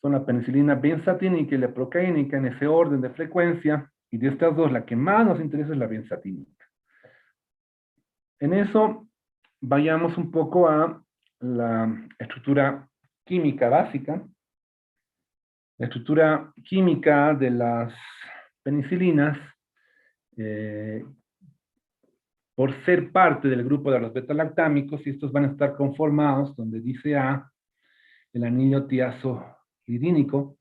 son la penicilina benzatínica y la procaínica en ese orden de frecuencia, y de estas dos, la que más nos interesa es la benzatínica. En eso, vayamos un poco a la estructura química básica. La estructura química de las penicilinas, eh, por ser parte del grupo de los beta-lactámicos, y estos van a estar conformados, donde dice A, el anillo tiazolidínico,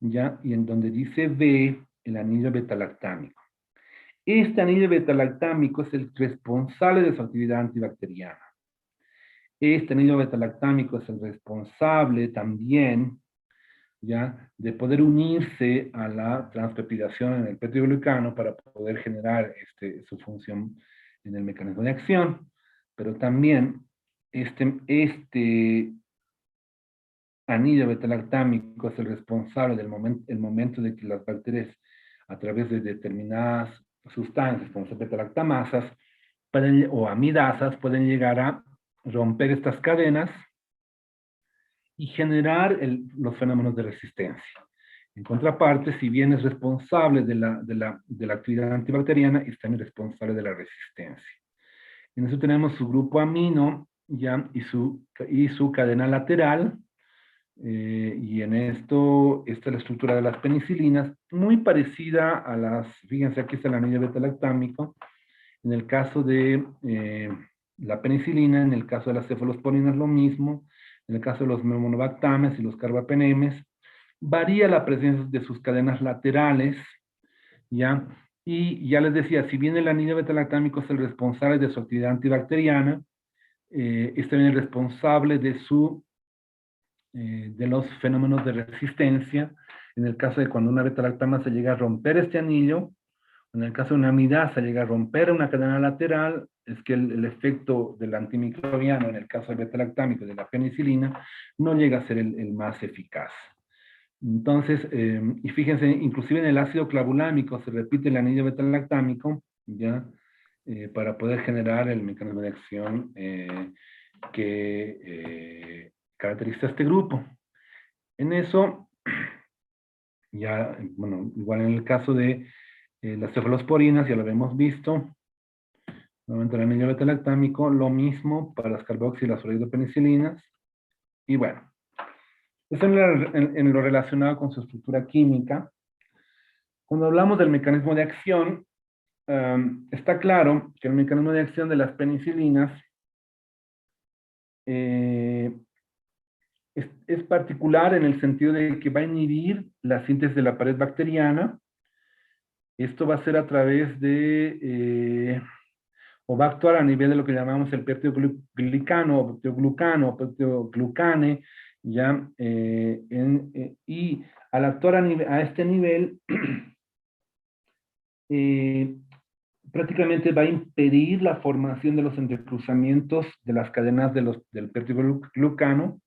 ¿ya? Y en donde dice B, el anillo beta-lactámico. Este anillo beta-lactámico es el responsable de su actividad antibacteriana. Este anillo beta-lactámico es el responsable también, ¿ya?, de poder unirse a la transpeptidación en el peptidoglucano para poder generar su función en el mecanismo de acción. Pero también este anillo beta-lactámico es el responsable del momento de que las bacterias, a través de determinadas sustancias, como son beta-lactamasas o amidasas, pueden llegar a romper estas cadenas y generar los fenómenos de resistencia. En contraparte, si bien es responsable de la actividad antibacteriana, es también responsable de la resistencia. En eso tenemos su grupo amino, ¿ya? y su cadena lateral. Y en esto, esta es la estructura de las penicilinas, muy parecida a fíjense, aquí está el anillo beta-lactámico, en el caso de la penicilina, en el caso de las cefalosporinas lo mismo, en el caso de los monobactames y los carbapenemes, varía la presencia de sus cadenas laterales, ¿ya? Y ya les decía, si bien el anillo beta-lactámico es el responsable de su actividad antibacteriana, es también el responsable de los fenómenos de resistencia, en el caso de cuando una beta-lactamasa llega a romper este anillo, en el caso de una amidasa llega a romper una cadena lateral, es que el efecto del antimicrobiano, en el caso del beta-lactámico, de la penicilina, no llega a ser el más eficaz. Entonces, y fíjense, inclusive en el ácido clavulámico se repite el anillo beta-lactámico, ¿ya? Para poder generar el mecanismo de acción que caracteriza este grupo. En eso, ya, bueno, igual en el caso de las cefalosporinas, ya lo habíamos visto, nuevamente el anillo beta-lactámico, lo mismo para las carboxy y las uridopenicilinas, y bueno, eso en lo relacionado con su estructura química. Cuando hablamos del mecanismo de acción, está claro que el mecanismo de acción de las penicilinas es particular en el sentido de que va a inhibir la síntesis de la pared bacteriana. Esto va a ser a través o va a actuar a nivel de lo que llamamos el peptidoglicano, o peptidoglucano, o peptidoglucane, ¿ya? Y al actuar a este nivel, eh, prácticamente va a impedir la formación de los entrecruzamientos de las cadenas del peptidoglucano,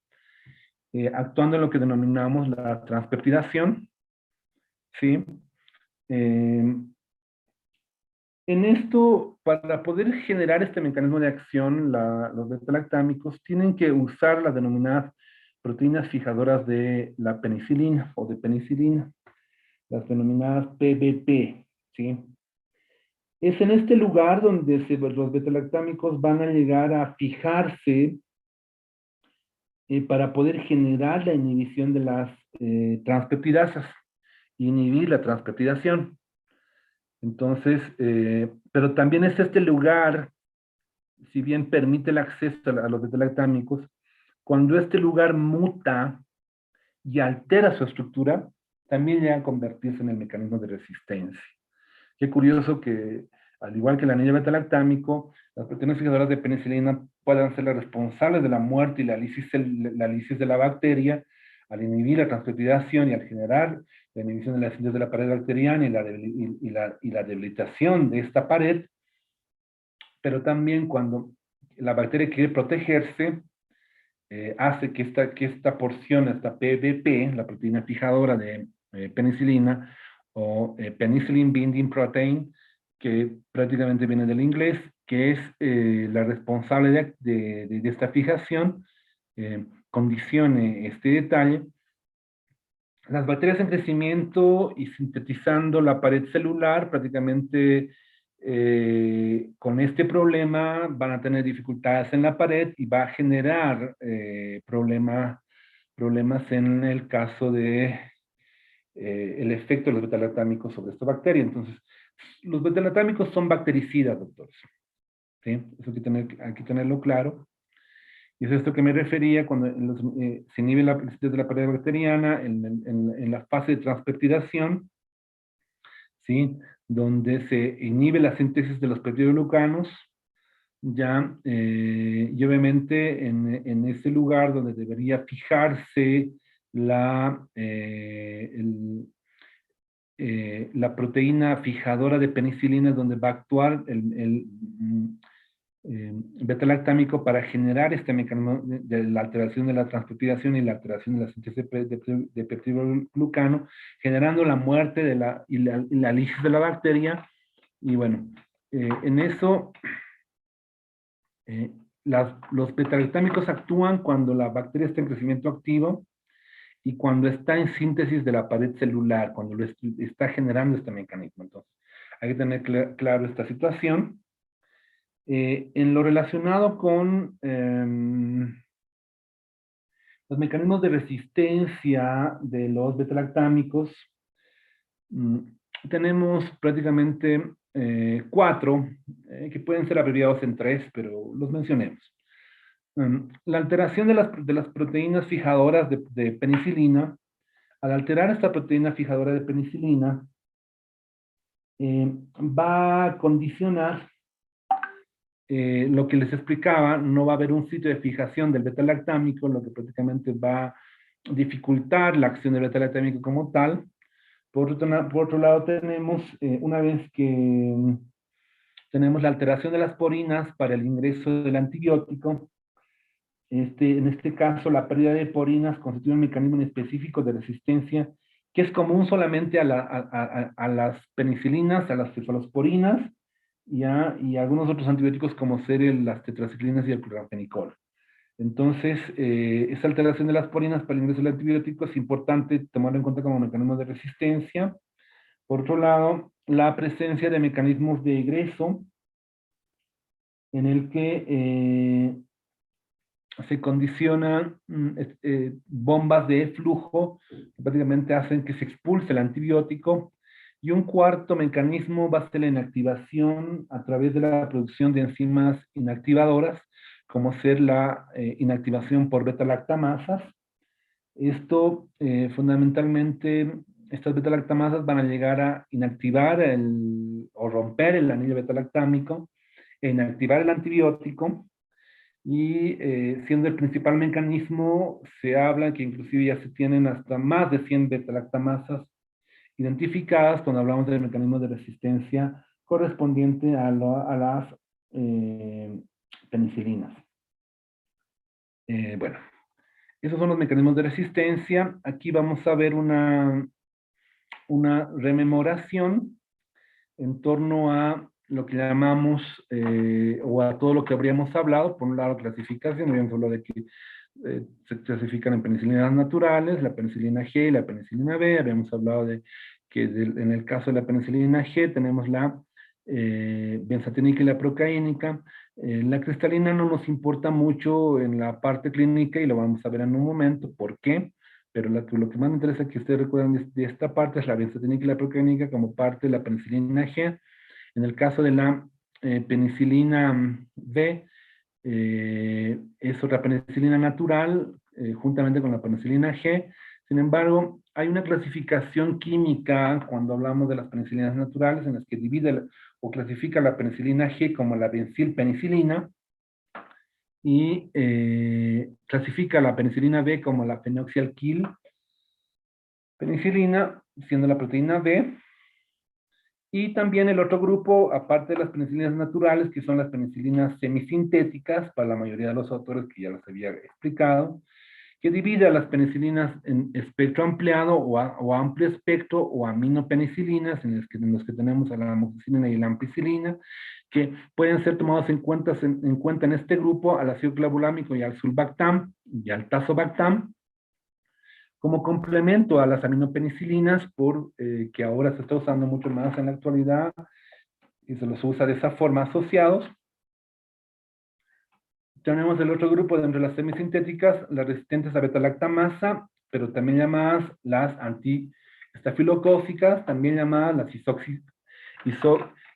actuando en lo que denominamos la transpeptidación, ¿sí? Eh, en esto, para poder generar este mecanismo de acción, los beta-lactámicos tienen que usar las denominadas proteínas fijadoras de la penicilina o de penicilina, las denominadas PBP, ¿sí? Es en este lugar donde los beta-lactámicos van a llegar a fijarse para poder generar la inhibición de las transpeptidasas, inhibir la transpeptidación. Entonces, pero también es este lugar, si bien permite el acceso a los beta-lactámicos, cuando este lugar muta y altera su estructura, también llega a convertirse en el mecanismo de resistencia. Qué curioso que, al igual que el anillo beta-lactámico, las proteínas fijadoras de penicilina puedan ser las responsables de la muerte y la lisis de la bacteria, al inhibir la transpeptidación y al generar la inhibición de la síntesis de la pared bacteriana y la debilitación de esta pared, pero también cuando la bacteria quiere protegerse, hace que esta porción, esta PBP, la proteína fijadora de penicilina, o Penicillin Binding Protein, que prácticamente viene del inglés, que es la responsable de esta fijación, condicione este detalle. Las bacterias en crecimiento y sintetizando la pared celular, prácticamente con este problema van a tener dificultades en la pared y va a generar problemas en el caso de el efecto de los betalactámicos sobre esta bacteria. Entonces, los betalactámicos son bactericidas, doctores. ¿Sí? Eso hay que tenerlo claro. Y es esto que me refería cuando se inhibe la plasticidad de la pared bacteriana en la fase de transpeptidación, ¿sí? Donde se inhibe la síntesis de los peptidoglucanos, ya, y obviamente en ese lugar donde debería fijarse la proteína fijadora de penicilina, es donde va a actuar beta-lactámico para generar este mecanismo de la alteración de la transpeptidación y la alteración de la síntesis de peptidoglucano, generando la muerte y la lisis de la bacteria. Y bueno, en eso, los beta-lactámicos actúan cuando la bacteria está en crecimiento activo y cuando está en síntesis de la pared celular, cuando está generando este mecanismo. Entonces, hay que tener claro esta situación. En lo relacionado con los mecanismos de resistencia de los betalactámicos, tenemos prácticamente 4, que pueden ser abreviados en 3, pero los mencionemos. La alteración de las proteínas fijadoras de penicilina. Al alterar esta proteína fijadora de penicilina, va a condicionar lo que les explicaba. No va a haber un sitio de fijación del beta-lactámico, lo que prácticamente va a dificultar la acción del beta-lactámico como tal. Por otro lado, tenemos, una vez que tenemos la alteración de las porinas para el ingreso del antibiótico, en este caso, la pérdida de porinas constituye un mecanismo específico de resistencia que es común solamente a las penicilinas, a las cefalosporinas y algunos otros antibióticos como ser las tetraciclinas y el cloramfenicol. Entonces, esa alteración de las porinas para el ingreso del antibiótico es importante tomarlo en cuenta como mecanismo de resistencia. Por otro lado, la presencia de mecanismos de egreso en el que se condicionan bombas de flujo que prácticamente hacen que se expulse el antibiótico. Y un cuarto mecanismo va a ser la inactivación a través de la producción de enzimas inactivadoras, como ser la inactivación por beta-lactamasas. Esto, fundamentalmente, estas beta-lactamasas van a llegar a inactivar o romper el anillo beta-lactámico, e inactivar el antibiótico, y siendo el principal mecanismo, se habla que inclusive ya se tienen hasta más de 100 beta-lactamasas identificadas cuando hablamos del mecanismo de resistencia correspondiente a las penicilinas. Bueno, esos son los mecanismos de resistencia. Aquí vamos a ver una rememoración en torno a lo que llamamos, o a todo lo que habríamos hablado. Por un lado, clasificación, habíamos hablado de que se clasifican en penicilinas naturales, la penicilina G y la penicilina B. Habíamos hablado de que en el caso de la penicilina G tenemos la benzatínica y la procaínica. La cristalina no nos importa mucho en la parte clínica y lo vamos a ver en un momento. ¿Por qué? Pero lo que más me interesa que ustedes recuerden de esta parte es la benzatínica y la procaínica como parte de la penicilina G. En el caso de la penicilina B, es otra penicilina natural, juntamente con la penicilina G. Sin embargo, hay una clasificación química cuando hablamos de las penicilinas naturales en las que divide o clasifica la penicilina G como la benzilpenicilina y clasifica la penicilina B como la fenoxialquil penicilina, siendo la proteína B. Y también el otro grupo, aparte de las penicilinas naturales, que son las penicilinas semisintéticas, para la mayoría de los autores que ya los había explicado, que divide a las penicilinas en espectro ampliado o amplio espectro o aminopenicilinas, en los que tenemos a la amoxicilina y la ampicilina, que pueden ser tomados en cuenta en este grupo al ácido clavulámico y al sulbactam y al tazobactam, como complemento a las aminopenicilinas, que ahora se está usando mucho más en la actualidad y se los usa de esa forma asociados. Tenemos el otro grupo dentro de las semisintéticas, las resistentes a beta-lactamasa, pero también llamadas las antiestafilocócicas, también llamadas las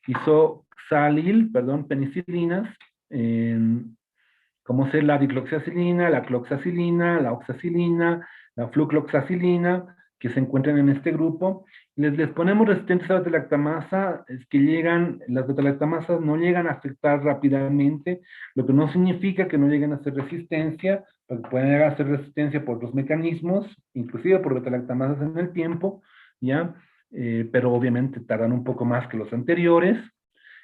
isoxalil, penicilinas, como ser la dicloxacilina, la cloxacilina, la oxacilina, la flucloxacilina, que se encuentran en este grupo. Les ponemos resistentes a la beta-lactamasa, es que las beta-lactamasas no llegan a afectar rápidamente, lo que no significa que no lleguen a hacer resistencia, porque pueden llegar a hacer resistencia por otros mecanismos, inclusive por beta-lactamasas en el tiempo, ¿ya? Pero obviamente tardan un poco más que los anteriores.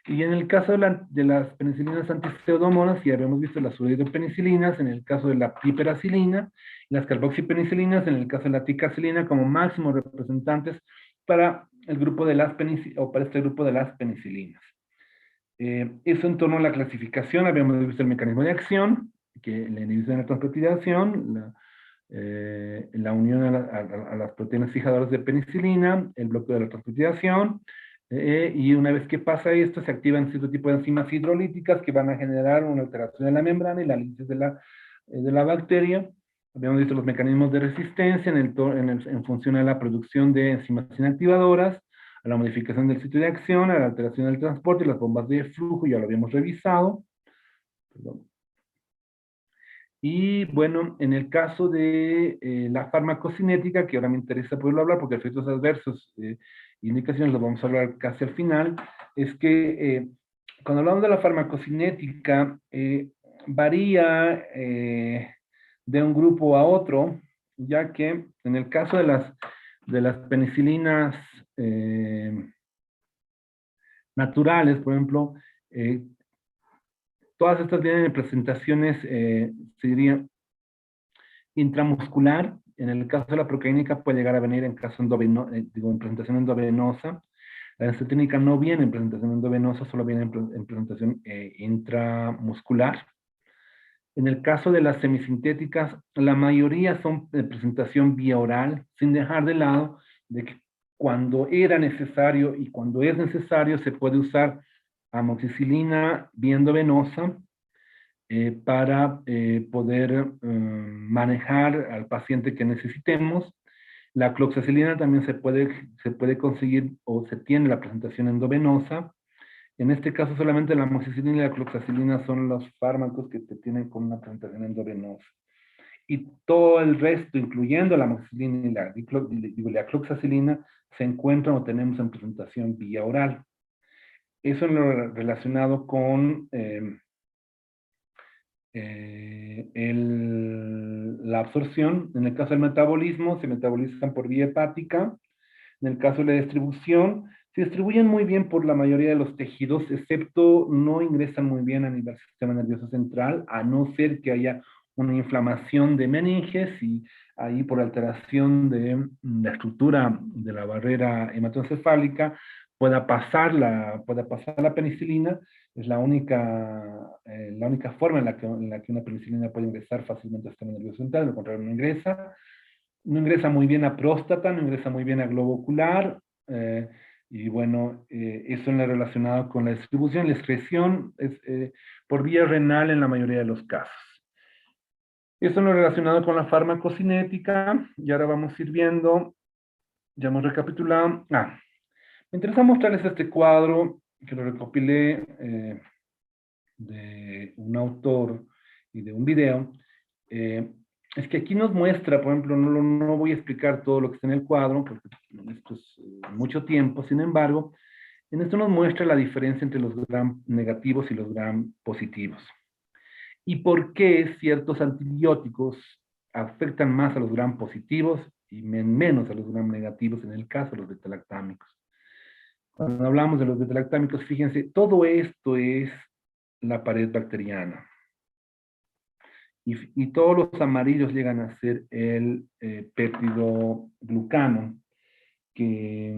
Y en el caso de las penicilinas antipseudomonas, ya habíamos visto las uridopenicilinas, en el caso de la piperacilina, y las carboxipenicilinas, en el caso de la ticacilina, como máximos representantes para el grupo de para este grupo de las penicilinas. Eso en torno a la clasificación, habíamos visto el mecanismo de acción, que la inhibición de la transpeptidación, la unión a las proteínas fijadoras de penicilina, el bloqueo de la transpeptidación, y una vez que pasa esto, se activan cierto tipo de enzimas hidrolíticas que van a generar una alteración en la membrana y la lisis de la bacteria. Habíamos visto los mecanismos de resistencia en función a la producción de enzimas inactivadoras, a la modificación del sitio de acción, a la alteración del transporte y las bombas de flujo, ya lo habíamos revisado. Perdón. Y bueno, en el caso de la farmacocinética, que ahora me interesa poderlo hablar porque efectos adversos indicaciones los vamos a hablar casi al final, es que cuando hablamos de la farmacocinética, varía de un grupo a otro, ya que en el caso de las penicilinas naturales, por ejemplo, todas estas vienen en presentaciones, se diría, intramuscular. En el caso de la procaínica puede llegar a venir en en presentación endovenosa. La enzatínica no viene en presentación endovenosa, solo viene en presentación intramuscular. En el caso de las semisintéticas, la mayoría son de presentación vía oral, sin dejar de lado de que cuando era necesario y cuando es necesario se puede usar amoxicilina vía endovenosa, para poder manejar al paciente que necesitemos. La cloxacilina también se puede conseguir o se tiene la presentación endovenosa. En este caso solamente la amoxicilina y la cloxacilina son los fármacos que te tienen con una presentación endovenosa. Y todo el resto, incluyendo la amoxicilina y la cloxacilina, se encuentran o tenemos en presentación vía oral. Eso en lo relacionado con la absorción. En el caso del metabolismo, se metabolizan por vía hepática. En el caso de la distribución, se distribuyen muy bien por la mayoría de los tejidos, excepto no ingresan muy bien a nivel del sistema nervioso central, a no ser que haya una inflamación de meninges y ahí por alteración de la estructura de la barrera hematoencefálica pueda pasar la penicilina. Es la única forma en la que una penicilina puede ingresar fácilmente al sistema nervioso central, de lo contrario no ingresa. No ingresa muy bien a próstata, no ingresa muy bien a globo ocular, y bueno, eso es relacionado con la distribución. La excreción es por vía renal en la mayoría de los casos. Eso es lo relacionado con la farmacocinética, y ahora vamos a ir viendo, ya hemos recapitulado. Me interesa mostrarles este cuadro que lo recopilé de un autor y de un video. eh, es que aquí nos muestra, por ejemplo, no voy a explicar todo lo que está en el cuadro, porque esto es mucho tiempo. Sin embargo, en esto nos muestra la diferencia entre los gram negativos y los gram positivos. Y por qué ciertos antibióticos afectan más a los gram positivos y menos a los gram negativos en el caso de los betalactámicos. Cuando hablamos de los betalactámicos, fíjense, todo esto es la pared bacteriana. Y todos los amarillos llegan a ser el péptido glucano, que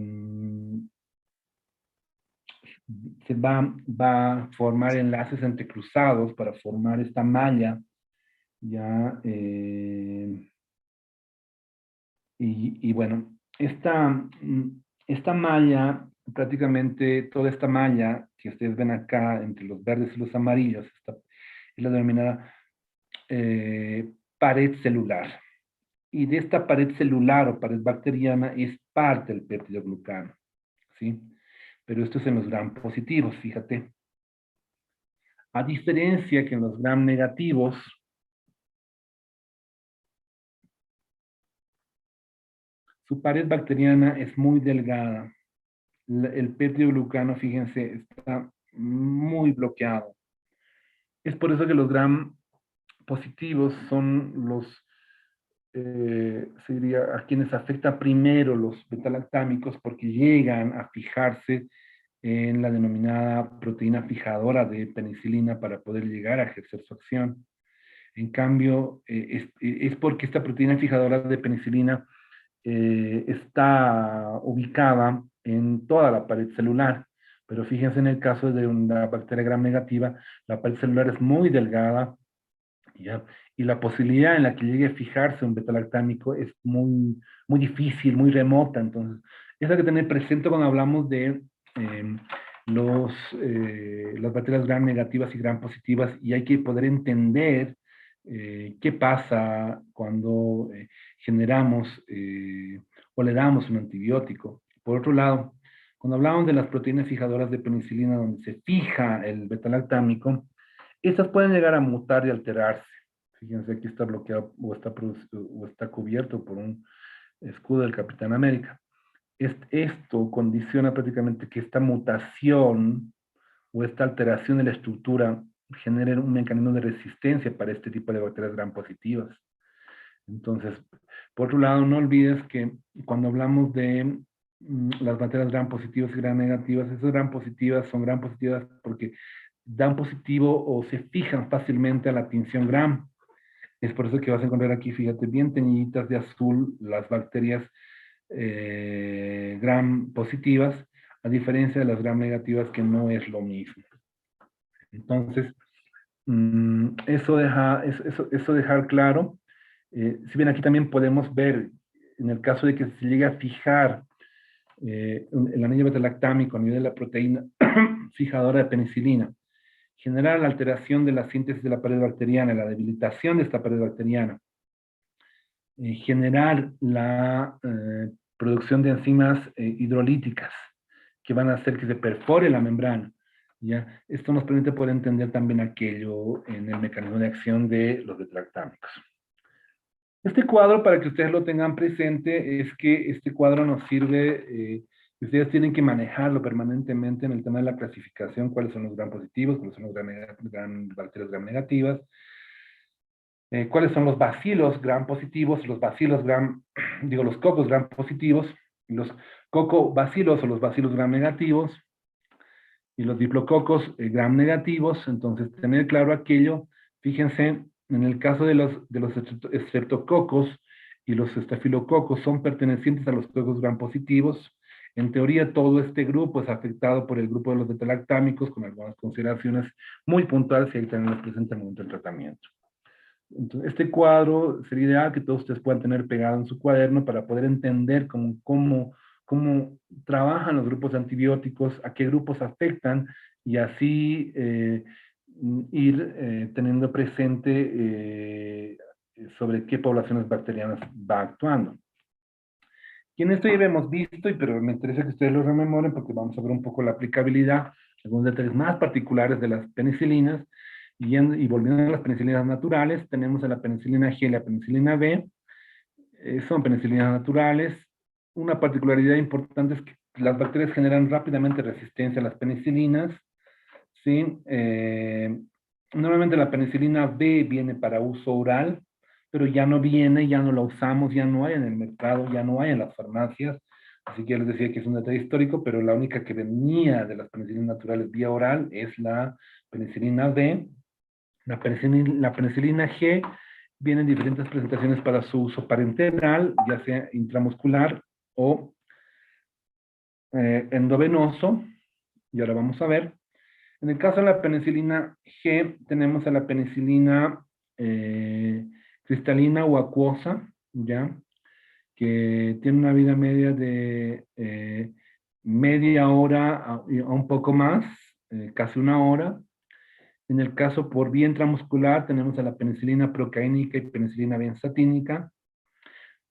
va a formar enlaces entrecruzados para formar esta malla, ya, y bueno, esta malla, prácticamente toda esta malla que ustedes ven acá entre los verdes y los amarillos, es la denominada pared celular. Y de esta pared celular o pared bacteriana es parte el peptidoglucano, ¿sí? Pero esto es en los gram positivos, fíjate. A diferencia que en los gram negativos, su pared bacteriana es muy delgada. El peptidoglucano, fíjense, está muy bloqueado. Es por eso que los gram positivos son los, se diría, a quienes afecta primero los betalactámicos, porque llegan a fijarse en la denominada proteína fijadora de penicilina para poder llegar a ejercer su acción. En cambio, es porque esta proteína fijadora de penicilina está ubicada en toda la pared celular. Pero fíjense en el caso de una bacteria gram negativa, la pared celular es muy delgada, ¿ya? Y la posibilidad en la que llegue a fijarse un betalactámico es muy difícil, muy remota. Entonces, eso hay que tener presente cuando hablamos de eh, las bacterias gram negativas y gram positivas, y hay que poder entender qué pasa cuando generamos o le damos un antibiótico. Por otro lado, cuando hablamos de las proteínas fijadoras de penicilina, donde se fija el betalactámico, estas pueden llegar a mutar y alterarse. Fíjense, aquí está bloqueado o está cubierto por un escudo del Capitán América. Esto condiciona prácticamente que esta mutación o esta alteración de la estructura genere un mecanismo de resistencia para este tipo de bacterias gram positivas. Entonces, por otro lado, no olvides que cuando hablamos de las bacterias gram positivas y gram negativas, esas gram positivas son gram positivas porque dan positivo o se fijan fácilmente a la tinción gram. Es por eso que vas a encontrar aquí, fíjate, bien teñiditas de azul las bacterias gram positivas, a diferencia de las gram negativas, que no es lo mismo. Entonces, eso dejar claro. Si bien aquí también podemos ver, en el caso de que se llegue a fijar el anillo beta-lactámico a nivel de la proteína fijadora de penicilina, generar la alteración de la síntesis de la pared bacteriana, la debilitación de esta pared bacteriana, generar la producción de enzimas hidrolíticas que van a hacer que se perfore la membrana. ¿Ya? Esto nos permite poder entender también aquello en el mecanismo de acción de los betalactámicos. Este cuadro, para que ustedes lo tengan presente, es que este cuadro nos sirve, ustedes tienen que manejarlo permanentemente en el tema de la clasificación, cuáles son los gram positivos, cuáles son los bacterias gram negativas, ¿Cuáles son los bacilos gram positivos? Los bacilos gram, digo, los cocos gram positivos, los cocobacilos o los bacilos gram negativos, y los diplococos gram negativos. Entonces, tener claro aquello. Fíjense, en el caso de los estreptococos y los estafilococos son pertenecientes a los cocos gram positivos. En teoría, todo este grupo es afectado por el grupo de los beta-lactámicos, con algunas consideraciones muy puntuales y ahí también las presenta en el momento del tratamiento. Entonces, este cuadro sería ideal que todos ustedes puedan tener pegado en su cuaderno para poder entender cómo trabajan los grupos de antibióticos, a qué grupos afectan y así ir teniendo presente sobre qué poblaciones bacterianas va actuando. Y en esto ya hemos visto, pero me interesa que ustedes lo rememoren porque vamos a ver un poco la aplicabilidad, algunos detalles más particulares de las penicilinas. Y volviendo a las penicilinas naturales, tenemos a la penicilina G y la penicilina B. Son penicilinas naturales. Una particularidad importante es que las bacterias generan rápidamente resistencia a las penicilinas. ¿Sí? Normalmente la penicilina B viene para uso oral, pero ya no viene, ya no la usamos, ya no hay en el mercado, ya no hay en las farmacias. Así que ya les decía que es un detalle histórico, pero la única que venía de las penicilinas naturales vía oral es la penicilina B. La penicilina G viene en diferentes presentaciones para su uso parenteral, ya sea intramuscular o endovenoso, y ahora vamos a ver. En el caso de la penicilina G, tenemos a la penicilina cristalina o acuosa, ¿ya? Que tiene una vida media de media hora a un poco más, casi una hora. En el caso por vía intramuscular tenemos a la penicilina procaínica y penicilina benzatínica.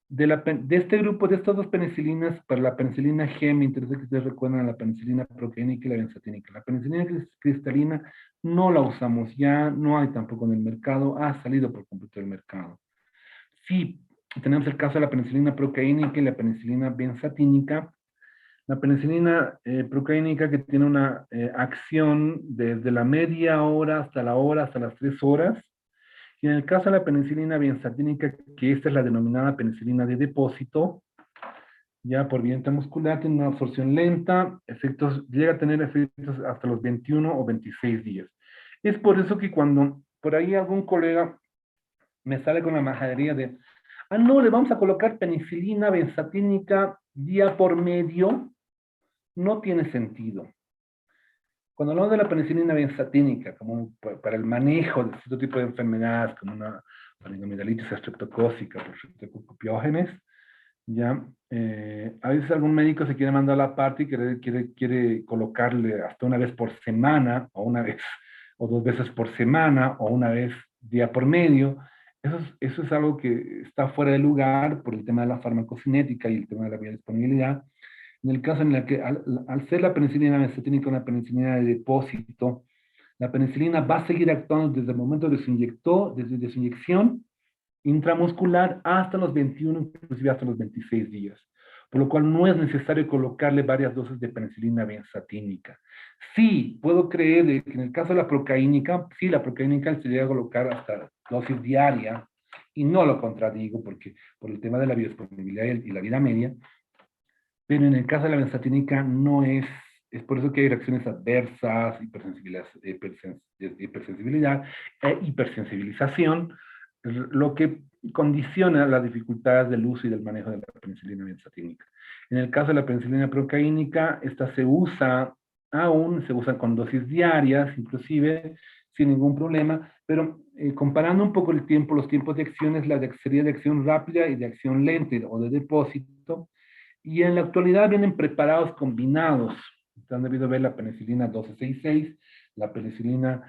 De este grupo, de estas dos penicilinas, para la penicilina G, me interesa que ustedes recuerden a la penicilina procaínica y la benzatínica. La penicilina cristalina no la usamos ya, no hay tampoco en el mercado, ha salido por completo del mercado. Sí, tenemos el caso de la penicilina procaínica y la penicilina benzatínica. La penicilina procaínica que tiene una acción desde la media hora hasta la hora, hasta las 3 horas. Y en el caso de la penicilina benzatínica, que esta es la denominada penicilina de depósito, ya por vía intramuscular, tiene una absorción lenta, llega a tener efectos hasta los 21 o 26 días. Es por eso que cuando por ahí algún colega me sale con la majadería de, no, le vamos a colocar penicilina benzatínica día por medio, no tiene sentido. Cuando hablamos de la penicilina benzatínica, como para el manejo de cierto tipo de enfermedades, como una parengoamidalitis estreptocócica por streptocopiógenes, ya, a veces algún médico se quiere mandar a la parte y quiere colocarle hasta una vez por semana, o una vez, o 2 veces por semana, o una vez día por medio. Eso es algo que está fuera de lugar por el tema de la farmacocinética y el tema de la biodisponibilidad. En el caso en el que al ser la penicilina benzatínica una penicilina de depósito, la penicilina va a seguir actuando desde el momento de desde su inyección intramuscular hasta los 21, inclusive hasta los 26 días. Por lo cual no es necesario colocarle varias dosis de penicilina benzatínica. Sí, puedo creer que en el caso de la procaínica, sí, la procaínica se llega a colocar hasta dosis diaria, y no lo contradigo porque por el tema de la biodisponibilidad y la vida media, pero en el caso de la benzatínica no es por eso que hay reacciones adversas, hipersensibilidad e hipersensibilización, lo que condiciona las dificultades del uso y del manejo de la penicilina benzatínica. En el caso de la penicilina procaínica, esta se usa con dosis diarias, inclusive, sin ningún problema, pero comparando un poco los tiempos de acción es sería de acción rápida y de acción lenta o de depósito, y en la actualidad vienen preparados combinados. Han debido ver la penicilina 1266, la penicilina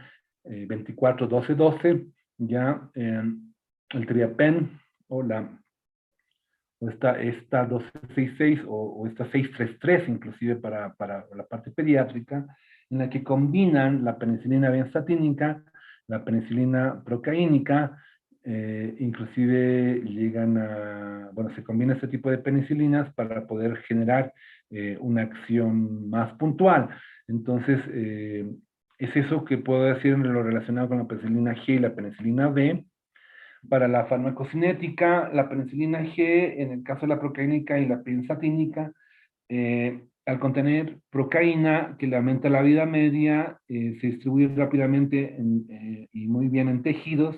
24-12-12, ya el triapen o esta 1266 o esta 633 inclusive para la parte pediátrica, en la que combinan la penicilina benzatínica, la penicilina procaínica, inclusive se combina este tipo de penicilinas para poder generar una acción más puntual. Entonces, es eso que puedo decir en lo relacionado con la penicilina G y la penicilina B. Para la farmacocinética, la penicilina G, en el caso de la procaínica y la pensatínica, al contener procaína que le aumenta la vida media, se distribuye rápidamente y muy bien en tejidos,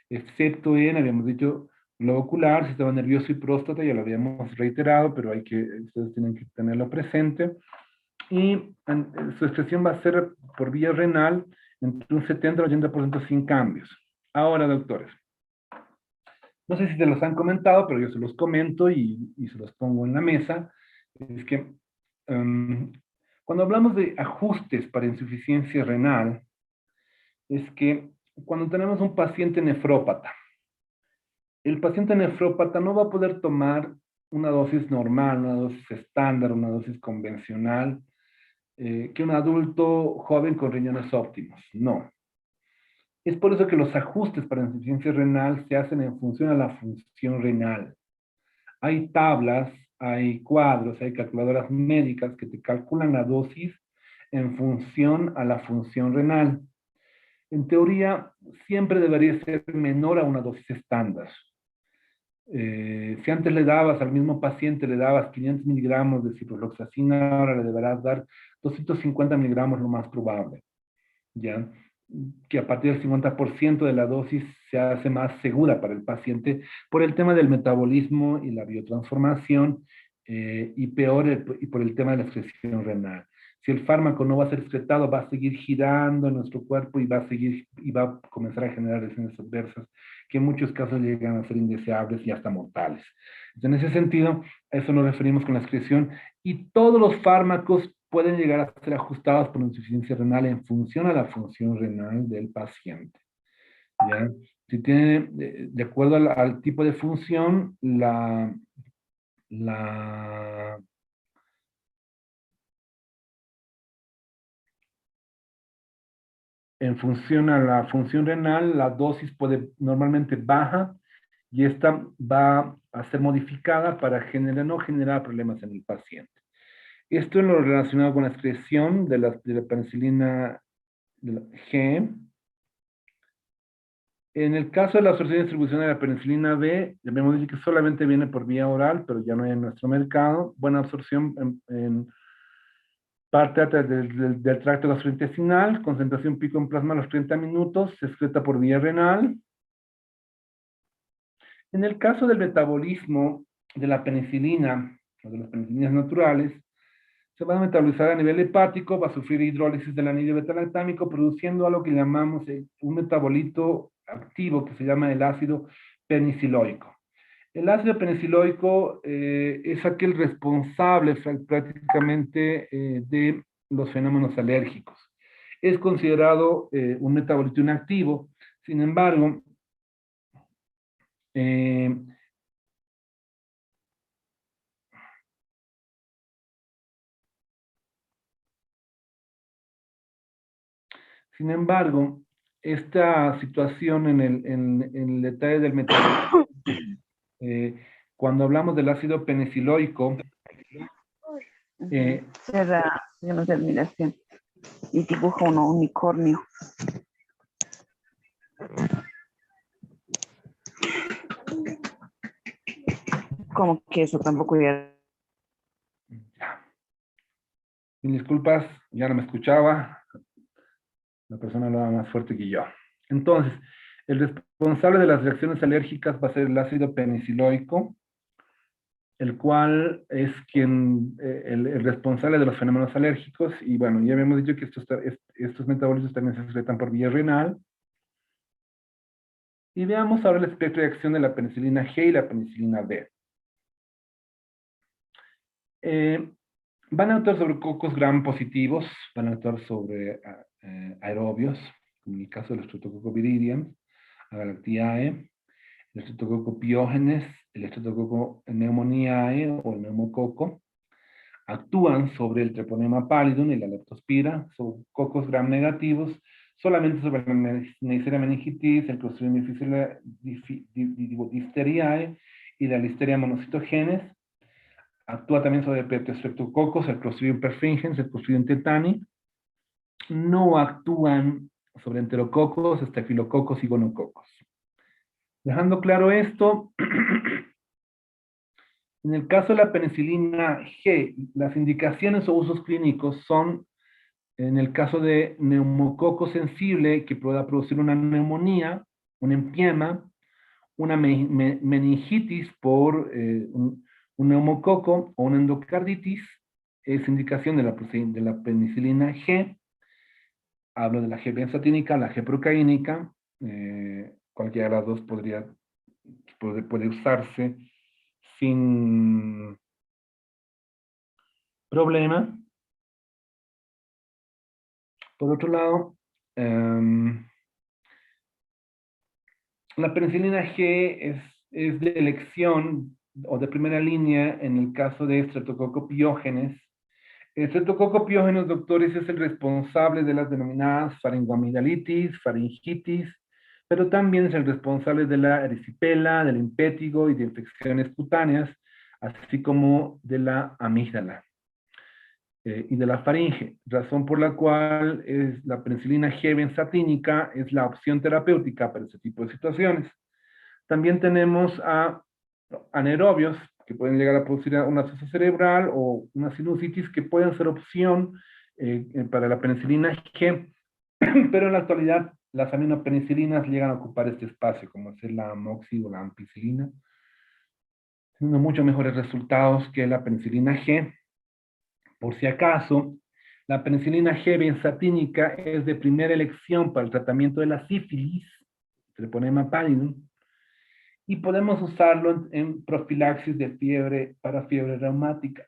excepto en, habíamos dicho, globo ocular, sistema nervioso y próstata, ya lo habíamos reiterado, pero ustedes tienen que tenerlo presente. Y su excreción va a ser por vía renal entre un 70 al 80% sin cambios. Ahora, doctores, no sé si se los han comentado, pero yo se los comento y se los pongo en la mesa. Es que cuando hablamos de ajustes para insuficiencia renal, es que cuando tenemos un paciente nefrópata, el paciente nefrópata no va a poder tomar una dosis normal, una dosis estándar, una dosis convencional, que un adulto joven con riñones óptimos. No. Es por eso que los ajustes para insuficiencia renal se hacen en función a la función renal. Hay tablas, hay cuadros, hay calculadoras médicas que te calculan la dosis en función a la función renal. En teoría, siempre debería ser menor a una dosis estándar. Si antes le dabas al mismo paciente, le dabas 500 miligramos de ciprofloxacina, ahora le deberás dar 250 miligramos, lo más probable. ¿Ya? Que a partir del 50% de la dosis se hace más segura para el paciente por el tema del metabolismo y la biotransformación, y y por el tema de la excreción renal. Si el fármaco no va a ser excretado, va a seguir girando en nuestro cuerpo y va a comenzar a generar reacciones adversas que en muchos casos llegan a ser indeseables y hasta mortales. En ese sentido, a eso nos referimos con la excreción, y todos los fármacos pueden llegar a ser ajustados por insuficiencia renal en función a la función renal del paciente. ¿Ya? Si tiene, de acuerdo al tipo de función, en función a la función renal, la dosis puede normalmente baja y esta va a ser modificada para no generar problemas en el paciente. Esto es lo relacionado con la excreción de la penicilina G. En el caso de la absorción y distribución de la penicilina B, ya hemos dicho que solamente viene por vía oral, pero ya no hay en nuestro mercado. Buena absorción en parte del tracto gastrointestinal, concentración pico en plasma a los 30 minutos, se excreta por vía renal. En el caso del metabolismo de la penicilina, o de las penicilinas naturales, se va a metabolizar a nivel hepático, va a sufrir hidrólisis del anillo beta-lactámico, produciendo algo que llamamos un metabolito activo que se llama el ácido peniciloico. El ácido peniciloico es aquel responsable prácticamente de los fenómenos alérgicos. Es considerado un metabolito inactivo, sin embargo, eh, esta situación en el detalle del metabolismo, cuando hablamos del ácido peniciloico, Cierra llenos de admiración y dibuja un unicornio. Como que eso tampoco ya. Sin disculpas, ya no me escuchaba. La persona hablaba más fuerte que yo. Entonces, el responsable de las reacciones alérgicas va a ser el ácido peniciloico, el cual es el responsable de los fenómenos alérgicos. Y bueno, ya habíamos dicho que estos metabolitos también se excretan por vía renal. Y veamos ahora el espectro de acción de la penicilina G y la penicilina B. Van a actuar sobre cocos gram positivos, van a actuar sobre aerobios, como en el caso del Streptococcus viridans, Agalactiae, el Streptococcus pyogenes, el Streptococcus pneumoniae o el neumococo. Actúan sobre el Treponema pallidum y la leptospira, son cocos gram negativos, solamente sobre la Neisseria meningitis, el Clostridium differiae y la Listeria monocitogenes. Actúa también sobre Streptococcus, el Clostridium perfringens, el Clostridium tetani. No actúan sobre enterococos, estafilococos y gonococos. Dejando claro esto, en el caso de la penicilina G, las indicaciones o usos clínicos son, en el caso de neumococo sensible, que pueda producir una neumonía, un empiema, una meningitis por un neumococo o una endocarditis, es indicación de la penicilina G. Hablo de la G benzatínica, la G procaínica, cualquiera de las dos puede usarse sin problema. Por otro lado, la penicilina G es de elección o de primera línea en el caso de Streptococcus pyogenes. El Streptococcus pyogenes, doctores, es el responsable de las denominadas faringoamigdalitis, faringitis, pero también es el responsable de la erisipela, del impétigo y de infecciones cutáneas, así como de la amígdala y de la faringe, razón por la cual es la penicilina G benzatínica es la opción terapéutica para este tipo de situaciones. También tenemos a anaerobios que pueden llegar a producir una absceso cerebral o una sinusitis que pueden ser opción para la penicilina G, pero en la actualidad las aminopenicilinas llegan a ocupar este espacio, como es la amoxi o la ampicilina, teniendo mucho mejores resultados que la penicilina G. Por si acaso, la penicilina G benzatínica es de primera elección para el tratamiento de la sífilis, Treponema pallidum, y podemos usarlo en profilaxis de fiebre para fiebre reumática,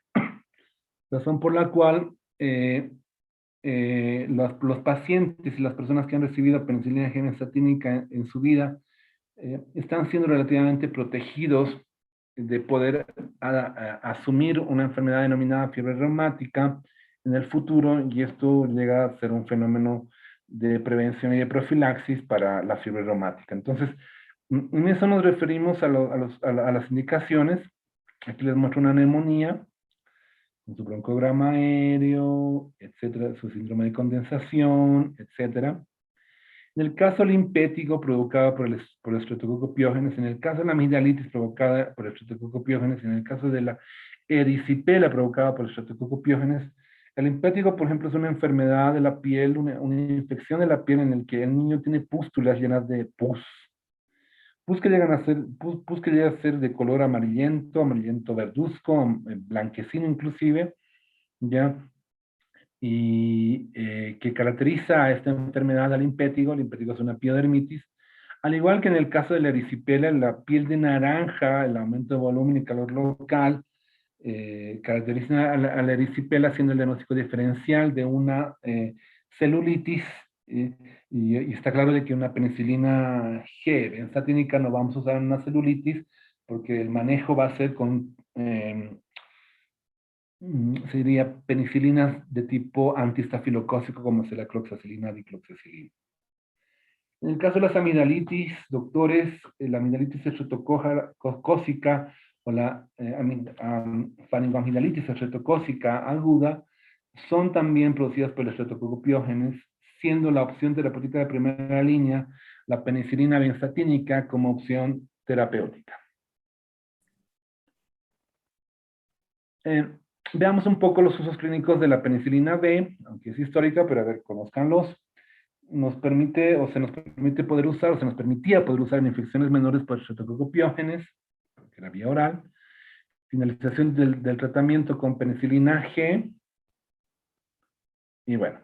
razón por la cual los pacientes y las personas que han recibido penicilina G benzatínica en su vida están siendo relativamente protegidos de poder asumir una enfermedad denominada fiebre reumática en el futuro, y esto llega a ser un fenómeno de prevención y de profilaxis para la fiebre reumática. Entonces, en eso nos referimos a las indicaciones. Aquí les muestro una neumonía, con su broncograma aéreo, etcétera, su síndrome de condensación, etcétera. En el caso limpético provocado por el Streptococcus pyogenes, en el caso de la amigdalitis provocada por el Streptococcus pyogenes, en el caso de la erisipela provocada por el Streptococcus pyogenes, el limpético, por ejemplo, es una enfermedad de la piel, una infección de la piel en el que el niño tiene pústulas llenas de pus. Pus que llegan a ser, pus que llega a ser de color amarillento, amarillento verduzco, blanquecino inclusive, ¿ya? Y que caracteriza a esta enfermedad al impétigo. El impétigo es una piodermitis, al igual que en el caso de la erisipela, la piel de naranja, el aumento de volumen y calor local, caracteriza a la erisipela siendo el diagnóstico diferencial de una celulitis, y está claro de que una penicilina G benzatínica no vamos a usar en una celulitis porque el manejo va a ser con sería penicilinas de tipo antistafilocócico como es la cloxacilina, dicloxacilina. En el caso de las amigdalitis, doctores, la amigdalitis estreptocócica o la faringoamigdalitis estreptocócica aguda son también producidas por el Streptococcus pyogenes, siendo la opción terapéutica de primera línea la penicilina benzatínica como opción terapéutica. Eh, Veamos un poco los usos clínicos de la penicilina B, aunque es histórica, pero a ver, conozcanlos. Nos permite, o se nos permite poder usar, o se nos permitía poder usar en infecciones menores por Streptococcus pyogenes, que era vía oral. Finalización del tratamiento con penicilina G. Y bueno,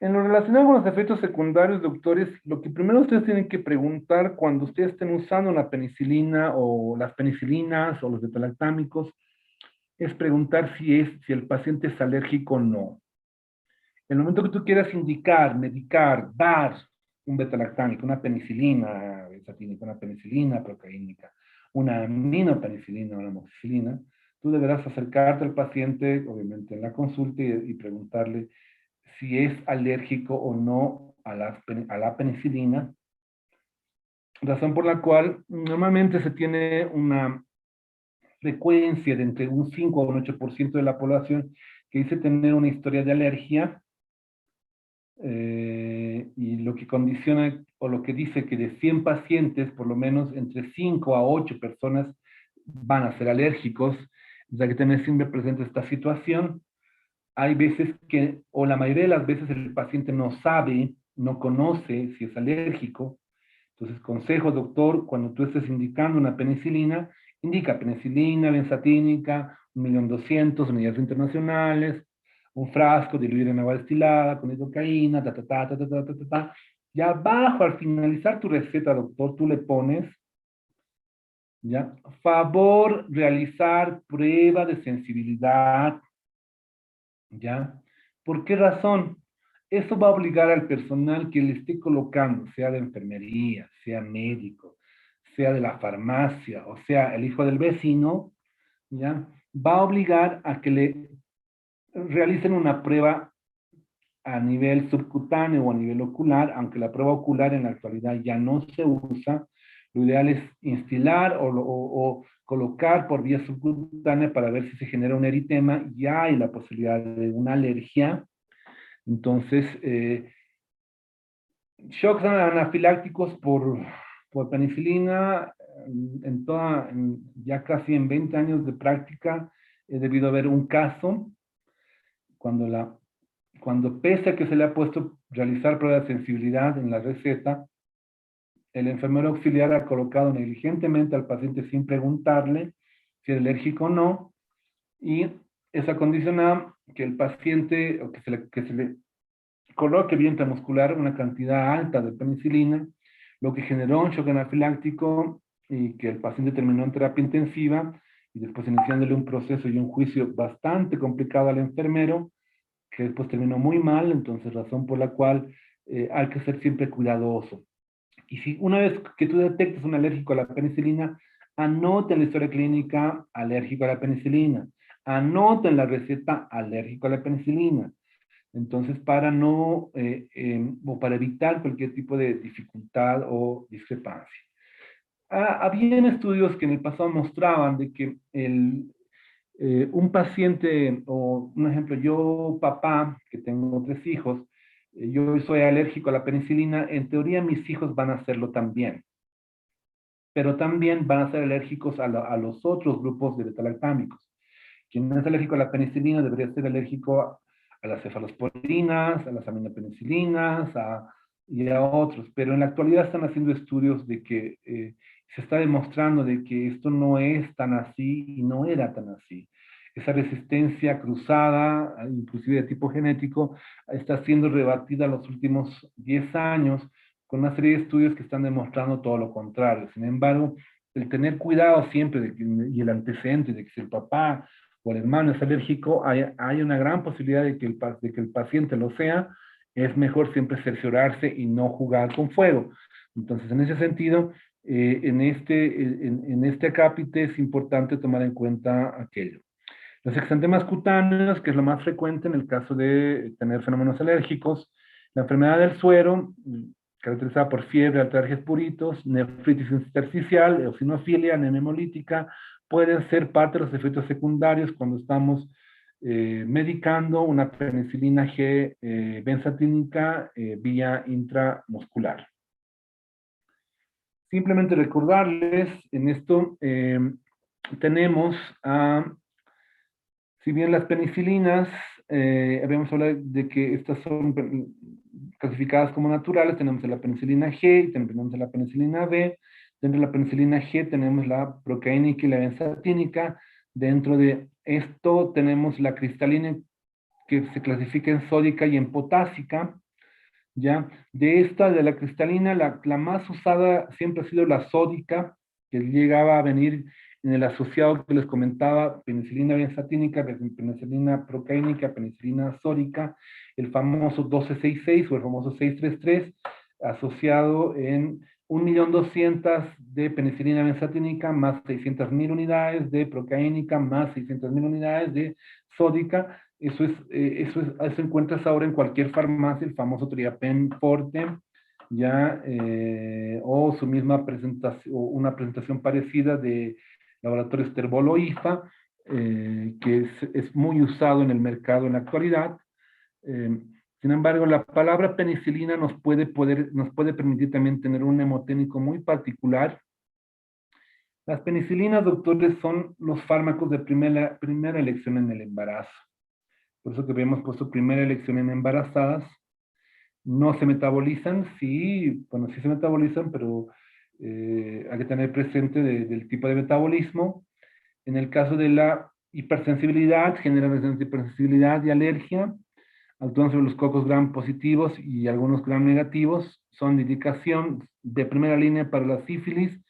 en lo relacionado con los efectos secundarios, doctores, lo que primero ustedes tienen que preguntar cuando ustedes estén usando la penicilina o las penicilinas o los beta-lactámicos es preguntar si el paciente es alérgico o no. En el momento que tú quieras indicar, medicar, dar un beta-lactámico, una penicilina benzatínica, una penicilina procaínica, una aminopenicilina, una amoxicilina, tú deberás acercarte al paciente, obviamente en la consulta, y preguntarle si es alérgico o no a la penicilina, razón por la cual normalmente se tiene una frecuencia de entre un 5 a un 8% de la población que dice tener una historia de alergia y lo que condiciona o lo que dice que de 100 pacientes, por lo menos entre 5 a 8 personas van a ser alérgicos, ya que tener siempre presente esta situación. Hay veces que, o la mayoría de las veces, el paciente no sabe, no conoce si es alérgico. Entonces, consejo, doctor, cuando tú estés indicando una penicilina, indica penicilina, benzatínica, 1.200.000 unidades internacionales, un frasco diluido en agua destilada con lidocaína, ta, ta, ta, ta, ta, ta, ta, ta, ta. Y abajo, al finalizar tu receta, doctor, tú le pones, ¿ya? Favor realizar prueba de sensibilidad, ¿ya? ¿Por qué razón? Eso va a obligar al personal que le esté colocando, sea de enfermería, sea médico, sea de la farmacia, o sea el hijo del vecino, ¿ya? Va a obligar a que le realicen una prueba a nivel subcutáneo o a nivel ocular, aunque la prueba ocular en la actualidad ya no se usa. Lo ideal es instilar o colocar por vía subcutánea para ver si se genera un eritema. Ya hay la posibilidad de una alergia. Entonces, shocks anafilácticos por penicilina, ya casi en 20 años de práctica, he debido haber un caso cuando, cuando pese a que se le ha puesto realizar prueba de sensibilidad en la receta, el enfermero auxiliar ha colocado negligentemente al paciente sin preguntarle si era alérgico o no, y eso ha condicionado que el paciente, o que se le coloque vía intramuscular una cantidad alta de penicilina, lo que generó un shock anafiláctico y que el paciente terminó en terapia intensiva y después iniciándole un proceso y un juicio bastante complicado al enfermero, que después terminó muy mal, entonces razón por la cual hay que ser siempre cuidadoso. Y si una vez que tú detectas un alérgico a la penicilina, anota en la historia clínica alérgico a la penicilina, anota en la receta alérgico a la penicilina. Entonces, para no, o para evitar cualquier tipo de dificultad o discrepancia. Habían estudios que en el pasado mostraban de que un paciente, o un ejemplo, yo papá, que tengo 3 hijos, yo soy alérgico a la penicilina, en teoría mis hijos van a hacerlo también, pero también van a ser alérgicos a los otros grupos de betalactámicos. Quien no es alérgico a la penicilina debería ser alérgico a las cefalosporinas, a las aminopenicilinas y a otros, pero en la actualidad están haciendo estudios de que se está demostrando de que esto no es tan así y no era tan así. Esa resistencia cruzada, inclusive de tipo genético, está siendo rebatida en los últimos 10 años con una serie de estudios que están demostrando todo lo contrario. Sin embargo, el tener cuidado siempre y el antecedente de que si el papá o el hermano es alérgico, hay una gran posibilidad de que el paciente lo sea, es mejor siempre cerciorarse y no jugar con fuego. Entonces, en ese sentido, en este acápite es importante tomar en cuenta aquello. Los exantemas cutáneos, que es lo más frecuente en el caso de tener fenómenos alérgicos, la enfermedad del suero, caracterizada por fiebre, alergias puritos, nefritis intersticial, eosinofilia, anemia hemolítica, pueden ser parte de los efectos secundarios cuando estamos medicando una penicilina G benzatínica vía intramuscular. Simplemente recordarles, en esto tenemos si bien las penicilinas, habíamos hablado de que estas son clasificadas como naturales, tenemos la penicilina G y tenemos la penicilina B. Dentro de la penicilina G tenemos la procaínica y la benzatínica. Dentro de esto tenemos la cristalina que se clasifica en sódica y en potásica. ¿Ya? De la cristalina, la más usada siempre ha sido la sódica, que llegaba a venir en el asociado que les comentaba, penicilina benzatínica, penicilina procaínica, penicilina sódica, el famoso 1266 o el famoso 633, asociado en 1.200.000 de penicilina benzatínica más 600.000 unidades de procaínica más 600.000 unidades de sódica. Eso encuentras ahora en cualquier farmacia, el famoso Triapen Forte, ya, o su misma presentación, una presentación parecida de laboratorios Terbol IFA, que es muy usado en el mercado en la actualidad. Sin embargo, la palabra penicilina nos puede permitir también tener un mnemotécnico muy particular. Las penicilinas, doctores, son los fármacos de primera elección en el embarazo. Por eso que habíamos puesto primera elección en embarazadas. No se metabolizan, sí, bueno, sí se metabolizan, pero hay que tener presente del tipo de metabolismo. En el caso de la hipersensibilidad, generan de hipersensibilidad y alergia. Actúan sobre los cocos gram positivos y algunos gram negativos. Son de indicación de primera línea para la sífilis.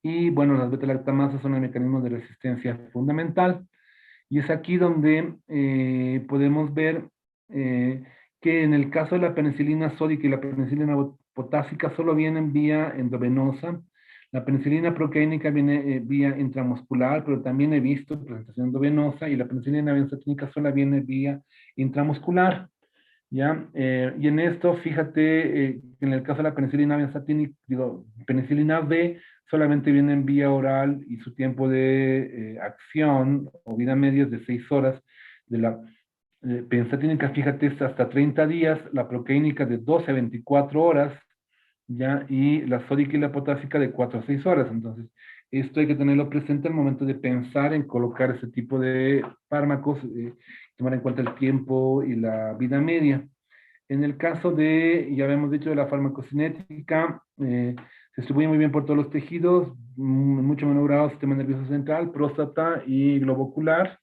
Y bueno, las beta-lactamasas son el mecanismo de resistencia fundamental. Y es aquí donde podemos ver que en el caso de la penicilina sódica y la penicilina potásica solo vienen vía endovenosa. La penicilina procaínica viene vía intramuscular, pero también he visto presentación endovenosa, y la penicilina benzatínica solo viene vía intramuscular. ¿Ya? Y en esto, fíjate, en el caso de la penicilina benzatínica, digo, penicilina B, solamente viene en vía oral y su tiempo de acción o vida media es de 6 horas. De la benzatínica, fíjate, es hasta 30 días, la procaínica de 12 a 24 horas, ¿ya? Y la sódica y la potásica de 4 a 6 horas. Entonces, esto hay que tenerlo presente al momento de pensar en colocar ese tipo de fármacos, tomar en cuenta el tiempo y la vida media. En el caso de, ya habíamos dicho, de la farmacocinética, se distribuye muy bien por todos los tejidos, mucho menor grado sistema nervioso central, próstata y globo ocular.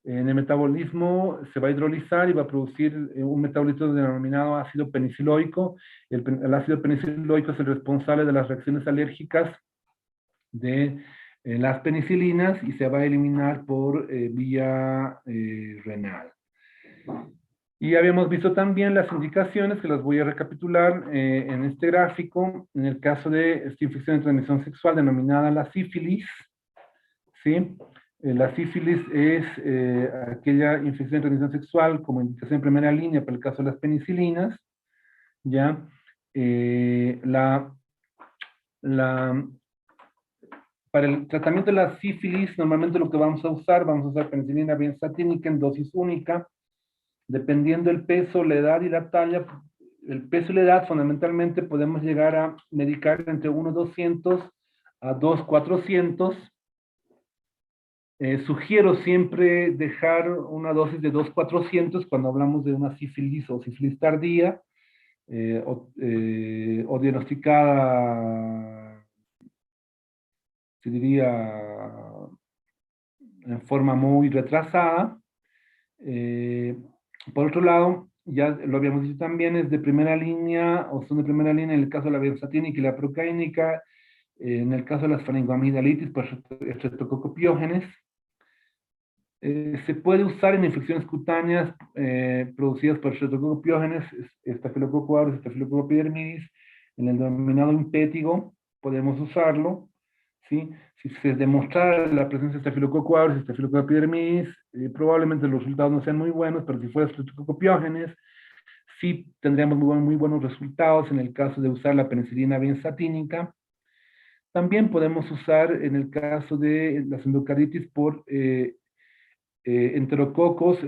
En el metabolismo se va a hidrolizar y va a producir un metabolito denominado ácido peniciloico. El ácido peniciloico es el responsable de las reacciones alérgicas de las penicilinas y se va a eliminar por vía renal. Y habíamos visto también las indicaciones, que las voy a recapitular en este gráfico. En el caso de esta infección de transmisión sexual denominada la sífilis, ¿sí? La sífilis es aquella infección de transmisión sexual como indicación en primera línea para el caso de las penicilinas, ¿ya? Para el tratamiento de la sífilis, normalmente lo que vamos a usar penicilina benzatínica en dosis única, dependiendo el peso, la edad y la talla. El peso y la edad, fundamentalmente, podemos llegar a medicar entre 1,200 a 2,400. Sugiero siempre dejar una dosis de 2,400 cuando hablamos de una sífilis o sífilis tardía, o diagnosticada, se diría, en forma muy retrasada. Por otro lado, ya lo habíamos dicho también, es de primera línea, o son de primera línea en el caso de la benzatínica y la procaínica, en el caso de las faringoamidalitis por estreptococopiógenes. Se puede usar en infecciones cutáneas producidas por estreptococopiógenes, Staphylococcus aureus, Staphylococcus epidermidis, en el denominado impétigo, podemos usarlo. ¿Sí? Si se demostrara la presencia de Staphylococcus aureus y Staphylococcus epidermidis, probablemente los resultados no sean muy buenos, pero si fuera Streptocopiógenes, sí tendríamos muy buenos resultados en el caso de usar la penicilina benzatínica. También podemos usar en el caso de las endocarditis por enterococos,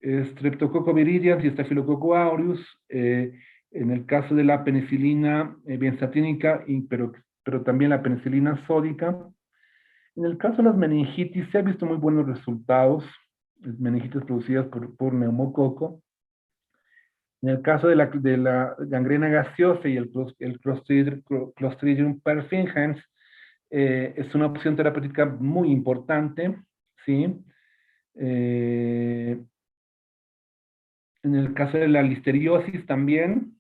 Streptococcus viridans y Staphylococcus aureus, en el caso de la penicilina benzatínica, pero también la penicilina sódica. En el caso de las meningitis, se han visto muy buenos resultados, meningitis producidas por neumococo. En el caso de la gangrena gaseosa y el Clostridium perfringens, es una opción terapéutica muy importante, ¿sí? En el caso de la listeriosis también,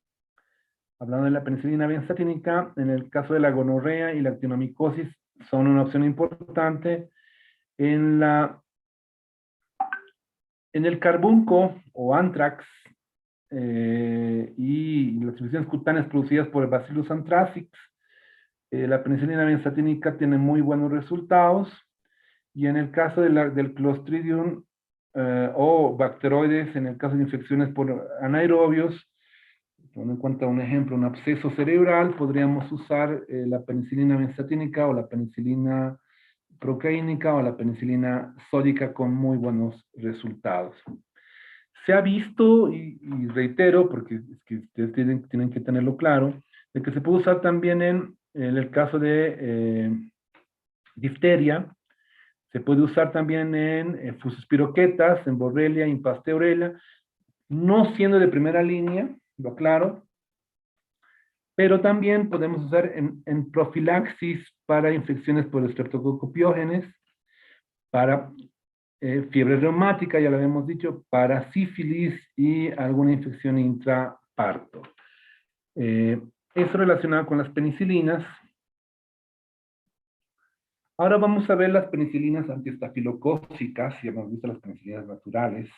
hablando de la penicilina benzatínica, en el caso de la gonorrea y la actinomicosis son una opción importante. En el carbunco o anthrax y las infecciones cutáneas producidas por el Bacillus anthracis, la penicilina benzatínica tiene muy buenos resultados. Y en el caso del Clostridium o bacteroides, en el caso de infecciones por anaerobios, tomando en cuenta un ejemplo, un absceso cerebral, podríamos usar la penicilina benzatínica o la penicilina procaínica o la penicilina sódica con muy buenos resultados. Se ha visto, y reitero, porque es que ustedes tienen que tenerlo claro, de que se puede usar también en el caso de difteria, se puede usar también en fusospiroquetas, en borrelia, en pasteurelia, no siendo de primera línea, lo aclaro, pero también podemos usar en profilaxis para infecciones por estreptococopiógenes, para fiebre reumática, ya lo habíamos dicho, para sífilis y alguna infección intraparto. Eso relacionado con las penicilinas. Ahora vamos a ver las penicilinas antiestafilocócicas, ya hemos visto las penicilinas naturales.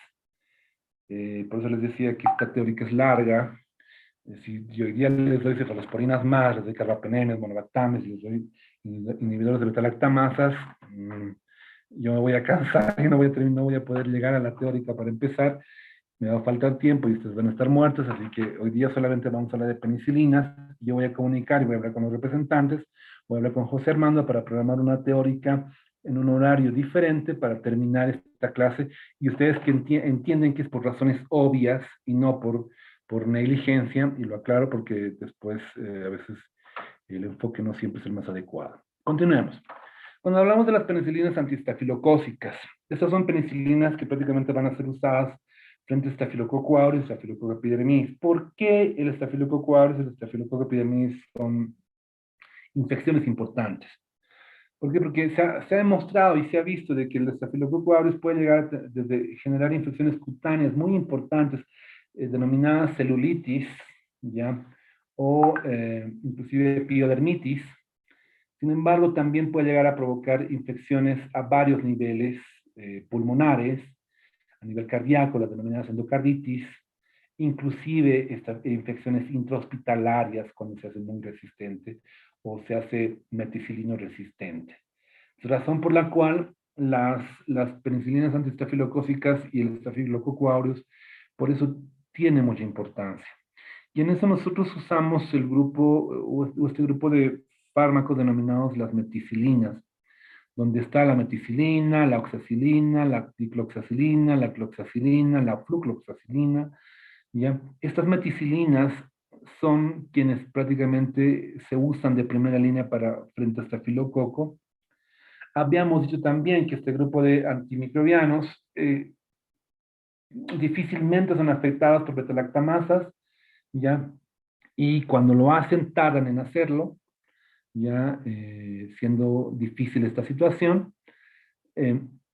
Por eso les decía que esta teórica es larga. Si yo hoy día les doy cefalosporinas más, les doy carbapenemes, monobactames, les doy inhibidores de beta-lactamasas, yo me voy a cansar y no voy a poder llegar a la teórica para empezar. Me va a faltar tiempo y ustedes van a estar muertos, así que hoy día solamente vamos a hablar de penicilinas. Yo voy a comunicar y voy a hablar con los representantes, voy a hablar con José Armando para programar una teórica en un horario diferente para terminar esta clase, y ustedes que entienden que es por razones obvias y no por negligencia, y lo aclaro porque después a veces el enfoque no siempre es el más adecuado. Continuemos. Cuando hablamos de las penicilinas antiestafilocócicas, estas son penicilinas que prácticamente van a ser usadas frente a Staphylococcus aureus y Staphylococcus epidermidis. ¿Por qué el Staphylococcus aureus y el Staphylococcus epidermidis son infecciones importantes? ¿Por qué? Porque se ha demostrado y se ha visto de que el Staphylococcus aureus puede llegar desde generar infecciones cutáneas muy importantes, denominadas celulitis, ¿ya? O inclusive epidermitis. Sin embargo, también puede llegar a provocar infecciones a varios niveles pulmonares, a nivel cardíaco, las denominadas endocarditis, inclusive infecciones intrahospitalarias cuando se hace muy resistente o se hace meticilino resistente. Es razón por la cual las penicilinas antiestafilocócicas y el Staphylococcus aureus, por eso tiene mucha importancia. Y en eso nosotros usamos el grupo, o este grupo de fármacos denominados las meticilinas, donde está la meticilina, la oxacilina, la dicloxacilina, la cloxacilina, la flucloxacilina, ¿ya? Estas meticilinas son quienes prácticamente se usan de primera línea frente a estafilococo. Habíamos dicho también que este grupo de antimicrobianos difícilmente son afectados por beta-lactamasas, ¿ya? Y cuando lo hacen, tardan en hacerlo, ya siendo difícil esta situación.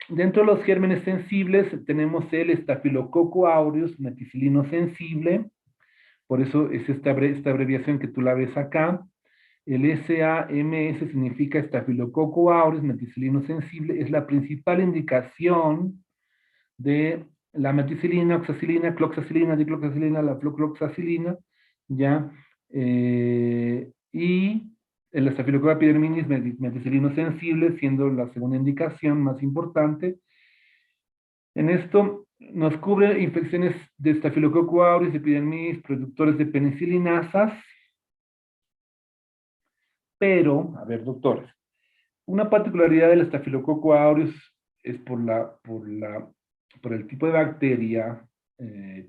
Dentro de los gérmenes sensibles tenemos el Staphylococcus aureus meticilino sensible, por eso es esta abreviación que tú la ves acá. El SAMS significa Staphylococcus aureus meticilino sensible, es la principal indicación de la meticilina, oxacilina, cloxacilina, dicloxacilina, la flucloxacilina, ¿ya? Y el Staphylococcus epidermidis meticilino sensible, siendo la segunda indicación más importante. En esto nos cubre infecciones de Staphylococcus aureus, epidermidis, productores de penicilinasas, pero, a ver, doctores, una particularidad del Staphylococcus aureus es por el tipo de bacteria,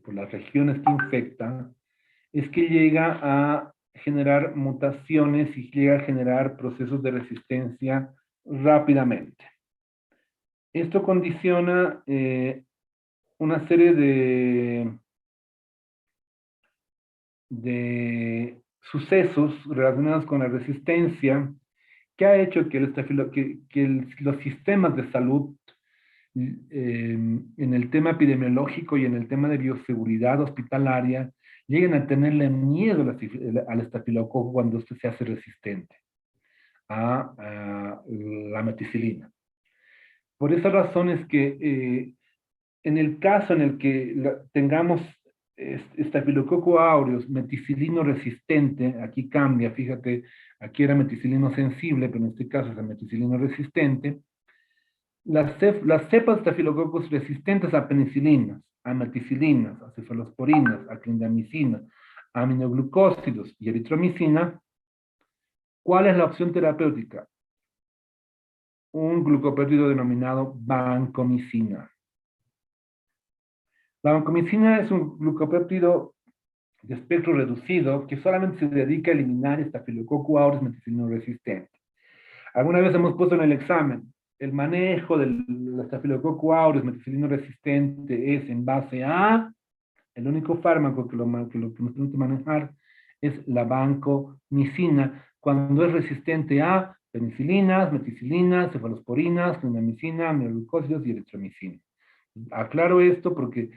por las regiones que infecta, es que llega a generar mutaciones y llega a generar procesos de resistencia rápidamente. Esto condiciona una serie de sucesos relacionados con la resistencia que ha hecho que, los sistemas de salud en el tema epidemiológico y en el tema de bioseguridad hospitalaria lleguen a tenerle miedo al estafilococo cuando este se hace resistente a la meticilina. Por esa razón es que en el caso en el que tengamos Staphylococcus aureus meticilino resistente, aquí cambia, fíjate, aquí era meticilino sensible, pero en este caso es meticilino resistente. Las cepas de Staphylococcus resistentes a penicilinas, a meticilinas, a cefalosporinas, a clindamicina, a aminoglucósidos y eritromicina, ¿cuál es la opción terapéutica? Un glucopéptido denominado vancomicina. La vancomicina es un glucopéptido de espectro reducido que solamente se dedica a eliminar Staphylococcus aureus meticilino resistente. Alguna vez hemos puesto en el examen, el manejo del Staphylococcus aureus meticilino resistente es en base a, el único fármaco que nos permite manejar es la vancomicina, cuando es resistente a penicilinas, meticilinas, cefalosporinas, clindamicina, mieloglucósidos y eritromicina. Aclaro esto porque,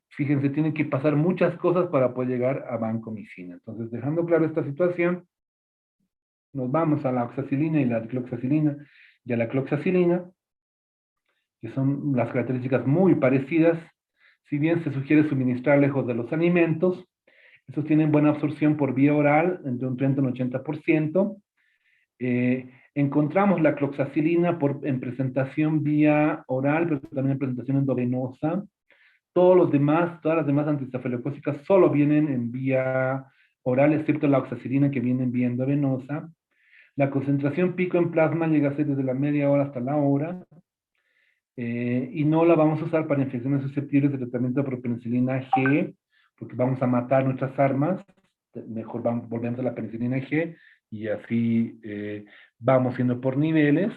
fíjense, tienen que pasar muchas cosas para poder llegar a vancomicina. Entonces, dejando claro esta situación, nos vamos a la oxacilina y la dicloxacilina y a la cloxacilina, que son las características muy parecidas. Si bien se sugiere suministrar lejos de los alimentos, estos tienen buena absorción por vía oral, entre un 30 y un 80%. Encontramos la cloxacilina en presentación vía oral, pero también en presentación endovenosa. Todas las demás antistafilocócicas solo vienen en vía oral, excepto la oxacilina que viene en vía endovenosa. La concentración pico en plasma llega a ser desde la media hora hasta la hora, y no la vamos a usar para infecciones susceptibles de tratamiento de propenicilina G, porque vamos a matar nuestras armas. Mejor volvemos a la penicilina G y así vamos yendo por niveles.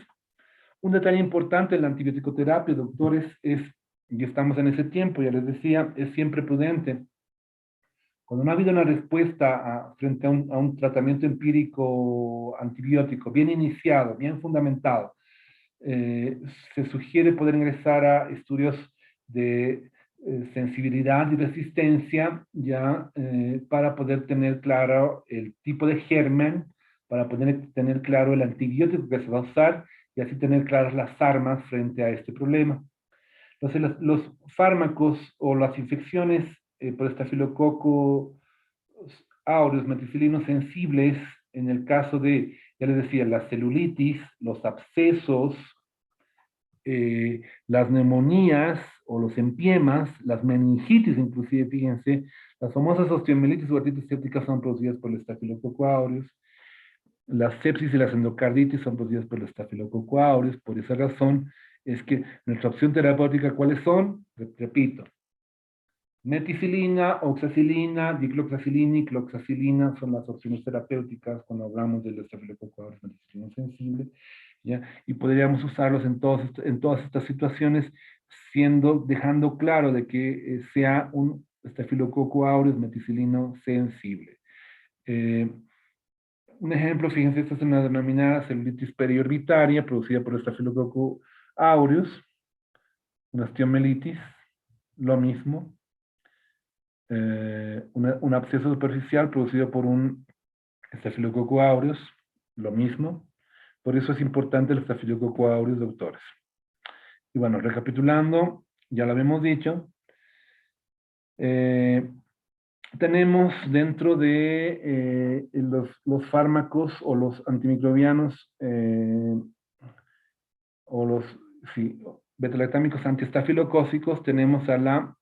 Un detalle importante en la antibiótico-terapia, doctores, es, y estamos en ese tiempo, ya les decía, es siempre prudente. Cuando no ha habido una respuesta frente a un tratamiento empírico antibiótico bien iniciado, bien fundamentado, eh, se sugiere poder ingresar a estudios de sensibilidad y resistencia, ya para poder tener claro el tipo de germen, para poder tener claro el antibiótico que se va a usar y así tener claras las armas frente a este problema. Entonces, los fármacos o las infecciones por estafilococo aureus meticilinos sensibles, en el caso de, ya les decía, la celulitis, los abscesos, las neumonías o los empiemas, las meningitis inclusive, fíjense, las famosas osteomielitis o artritis sépticas son producidas por el estafilococo aureus, las sepsis y las endocarditis son producidas por el estafilococo aureus. Por esa razón es que nuestra opción terapéutica, ¿cuáles son? Repito, meticilina, oxacilina, dicloxacilina y cloxacilina son las opciones terapéuticas cuando hablamos del estafilococo aureus meticilino sensible, ¿ya? Y podríamos usarlos en todas estas situaciones, dejando claro de que sea un estafilococo aureus meticilino sensible. Un ejemplo, fíjense, esta es una denominada celulitis periorbitaria producida por estafilococo aureus, una osteomelitis, lo mismo. Un absceso superficial producido por un estafilococo aureus, lo mismo. Por eso es importante el estafilococo aureus, doctores. Y bueno, recapitulando, ya lo habíamos dicho, tenemos dentro de los fármacos o los antimicrobianos o los beta-lactámicos antiestafilocócicos, tenemos a la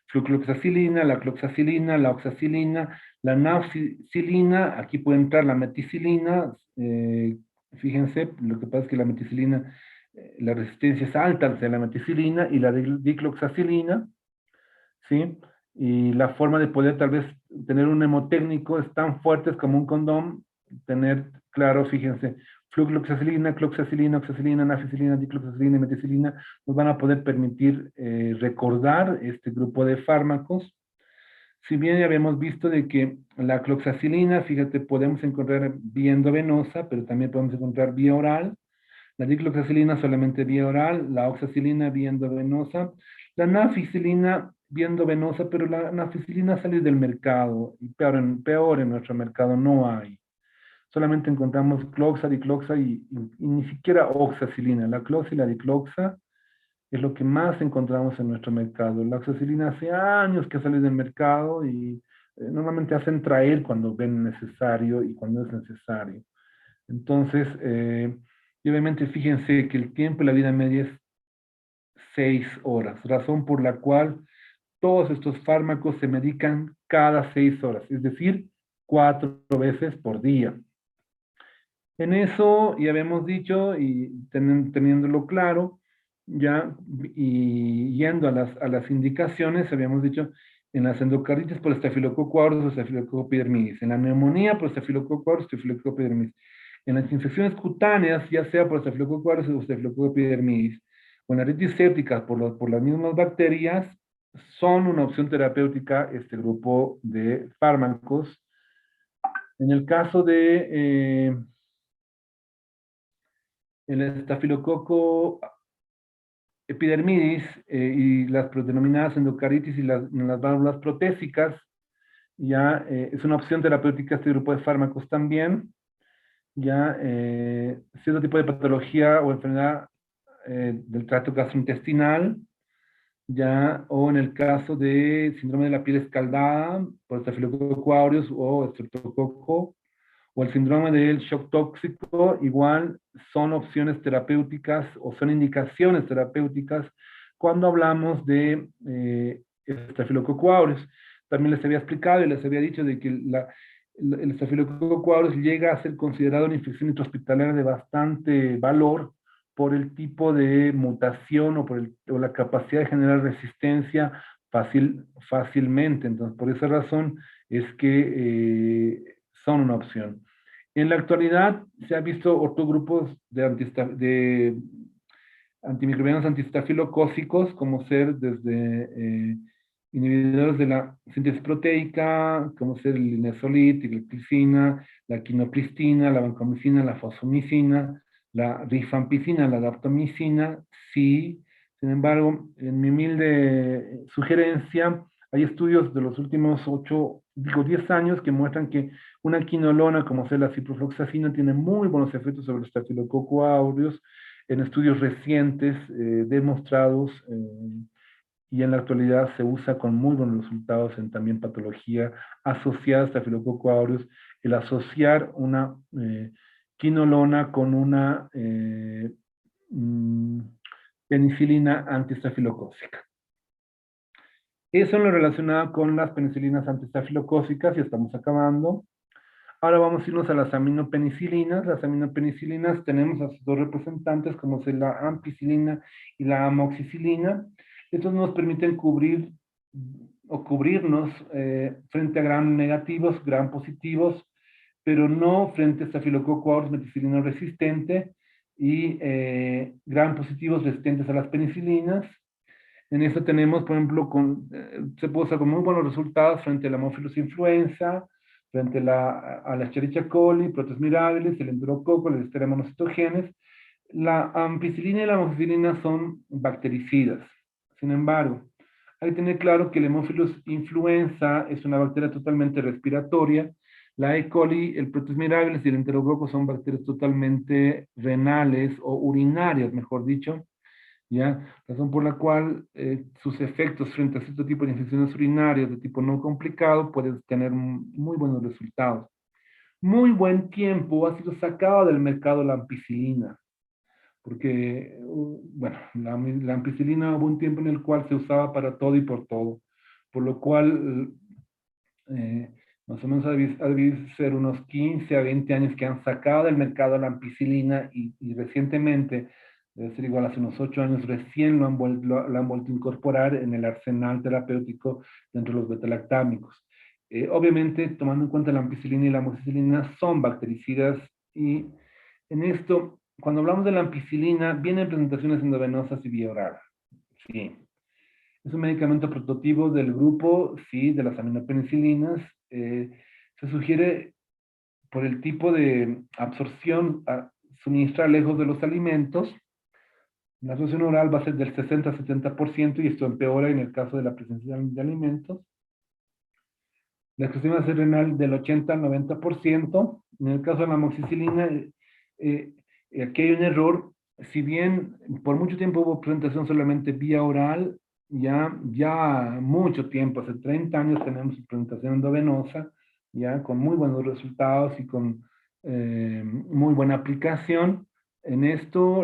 flucloxacilina, la cloxacilina, la oxacilina, la nafcilina, aquí puede entrar la meticilina, fíjense, lo que pasa es que la meticilina, la resistencia es alta hacia la meticilina, y la dicloxacilina, ¿sí? Y la forma de poder tal vez tener un hemotécnico es tan fuerte como un condón, tener claro, fíjense, flucloxacilina, cloxacilina, oxacilina, nafcilina, dicloxacilina y meticilina nos van a poder permitir recordar este grupo de fármacos. Si bien ya habíamos visto de que la cloxacilina, fíjate, podemos encontrar vía endovenosa, pero también podemos encontrar vía oral. La dicloxacilina solamente vía oral, la oxacilina vía endovenosa, la nafcilina vía endovenosa, pero la nafcilina sale del mercado, y peor en nuestro mercado no hay. Solamente encontramos cloxa, dicloxa y ni siquiera oxacilina. La cloxa y la dicloxa es lo que más encontramos en nuestro mercado. La oxacilina hace años que sale del mercado y normalmente hacen traer cuando ven necesario y cuando es necesario. Entonces, y obviamente fíjense que el tiempo de la vida media es 6 horas, razón por la cual todos estos fármacos se medican cada 6 horas, es decir, 4 veces por día. En eso ya habíamos dicho, y teniéndolo claro, ya, y yendo a las indicaciones, habíamos dicho, en las endocarditis por Staphylococcus aureus o Staphylococcus epidermidis, en la neumonía por Staphylococcus aureus o Staphylococcus epidermidis, en las infecciones cutáneas, ya sea por Staphylococcus aureus o Staphylococcus epidermidis, o en la ritis séptica por las mismas bacterias, son una opción terapéutica este grupo de fármacos. En el caso de el estafilococo epidermidis y las denominadas endocaritis y las válvulas protésicas, ya es una opción terapéutica este grupo de fármacos también. Ya cierto tipo de patología o enfermedad del tracto gastrointestinal, ya, o en el caso de síndrome de la piel escaldada por Staphylococcus aureus o estreptococo, o el síndrome del shock tóxico, igual son opciones terapéuticas o son indicaciones terapéuticas cuando hablamos de Staphylococcus aureus. También les había explicado y les había dicho de que el Staphylococcus aureus llega a ser considerado una infección intrahospitalaria de bastante valor por el tipo de mutación o la capacidad de generar resistencia fácilmente. Entonces, por esa razón es que son una opción. En la actualidad se han visto otros grupos de antimicrobianos antistafilocócicos, como ser desde inhibidores de la síntesis proteica, como ser el linezolid, glicina, la quinopristina, la vancomicina, la fosfomicina, la rifampicina, la daptomicina, sí. Sin embargo, en mi humilde sugerencia, hay estudios de los últimos 10 años que muestran que una quinolona, como sea la ciprofloxacina, tiene muy buenos efectos sobre los Staphylococcus aureus en estudios recientes demostrados y en la actualidad se usa con muy buenos resultados en también patología asociada a Staphylococcus aureus, el asociar una quinolona con una mm, penicilina antistafilocócica. Eso es lo relacionado con las penicilinas antistafilocócicas y estamos acabando. Ahora vamos a irnos a las aminopenicilinas. Las aminopenicilinas tenemos a sus dos representantes, como es la ampicilina y la amoxicilina. Estos nos permiten cubrir o cubrirnos frente a gram negativos, gram positivos, pero no frente a Staphylococcus aureus meticilino resistente y gram positivos resistentes a las penicilinas. En esto tenemos, por ejemplo, se puede usar con muy buenos resultados frente a la Haemophilus influenza, frente a la Escherichia coli, Proteus mirabilis, el enterococo, la Listeria monocytogenes. La ampicilina y la amoxicilina son bactericidas. Sin embargo, hay que tener claro que la Haemophilus influenza es una bacteria totalmente respiratoria. La E. coli, el Proteus mirabilis y el enterococo son bacterias totalmente renales o urinarias, mejor dicho. ¿Ya? Razón por la cual sus efectos frente a cierto tipo de infecciones urinarias de tipo no complicado pueden tener muy buenos resultados. Muy buen tiempo ha sido sacado del mercado la ampicilina, porque, bueno, la ampicilina hubo un tiempo en el cual se usaba para todo y por todo, por lo cual más o menos ha debido ser unos 15 a 20 años que han sacado del mercado la ampicilina y recientemente, debe ser igual hace unos 8 años, recién lo han vuelto a incorporar en el arsenal terapéutico dentro de los betalactámicos. Obviamente, tomando en cuenta la ampicilina y la amoxicilina, son bactericidas y en esto, cuando hablamos de la ampicilina, vienen presentaciones endovenosas y vía oral. Sí. Es un medicamento prototipo del grupo, sí, de las aminopenicilinas. Se sugiere por el tipo de absorción a suministrar lejos de los alimentos. La absorción oral va a ser del 60 a 70% y esto empeora en el caso de la presencia de alimentos. La excreción va a ser renal del 80 al 90%. En el caso de la amoxicilina, aquí hay un error. Si bien por mucho tiempo hubo presentación solamente vía oral, ya mucho tiempo, hace 30 años tenemos presentación endovenosa, ya con muy buenos resultados y con muy buena aplicación. En esto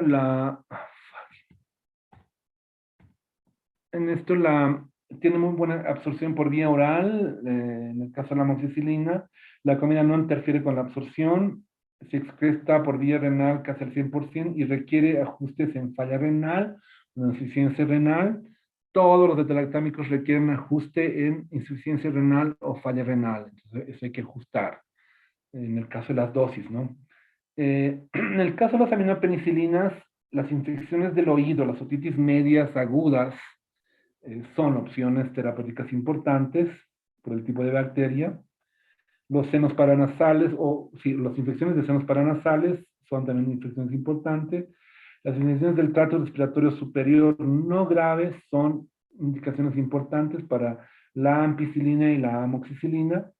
tiene muy buena absorción por vía oral, en el caso de la amoxicilina. La comida no interfiere con la absorción, se excreta por vía renal casi al 100% y requiere ajustes en falla renal una insuficiencia renal, todos los beta-lactámicos requieren ajuste en insuficiencia renal o falla renal. Entonces, eso hay que ajustar en el caso de las dosis, ¿no? En el caso de las aminopenicilinas, las infecciones del oído, las otitis medias agudas, son opciones terapéuticas importantes por el tipo de bacteria. Los senos paranasales, o sí, las infecciones de senos paranasales son también infecciones importantes. Las infecciones del tracto respiratorio superior no graves son indicaciones importantes para la ampicilina y la amoxicilina.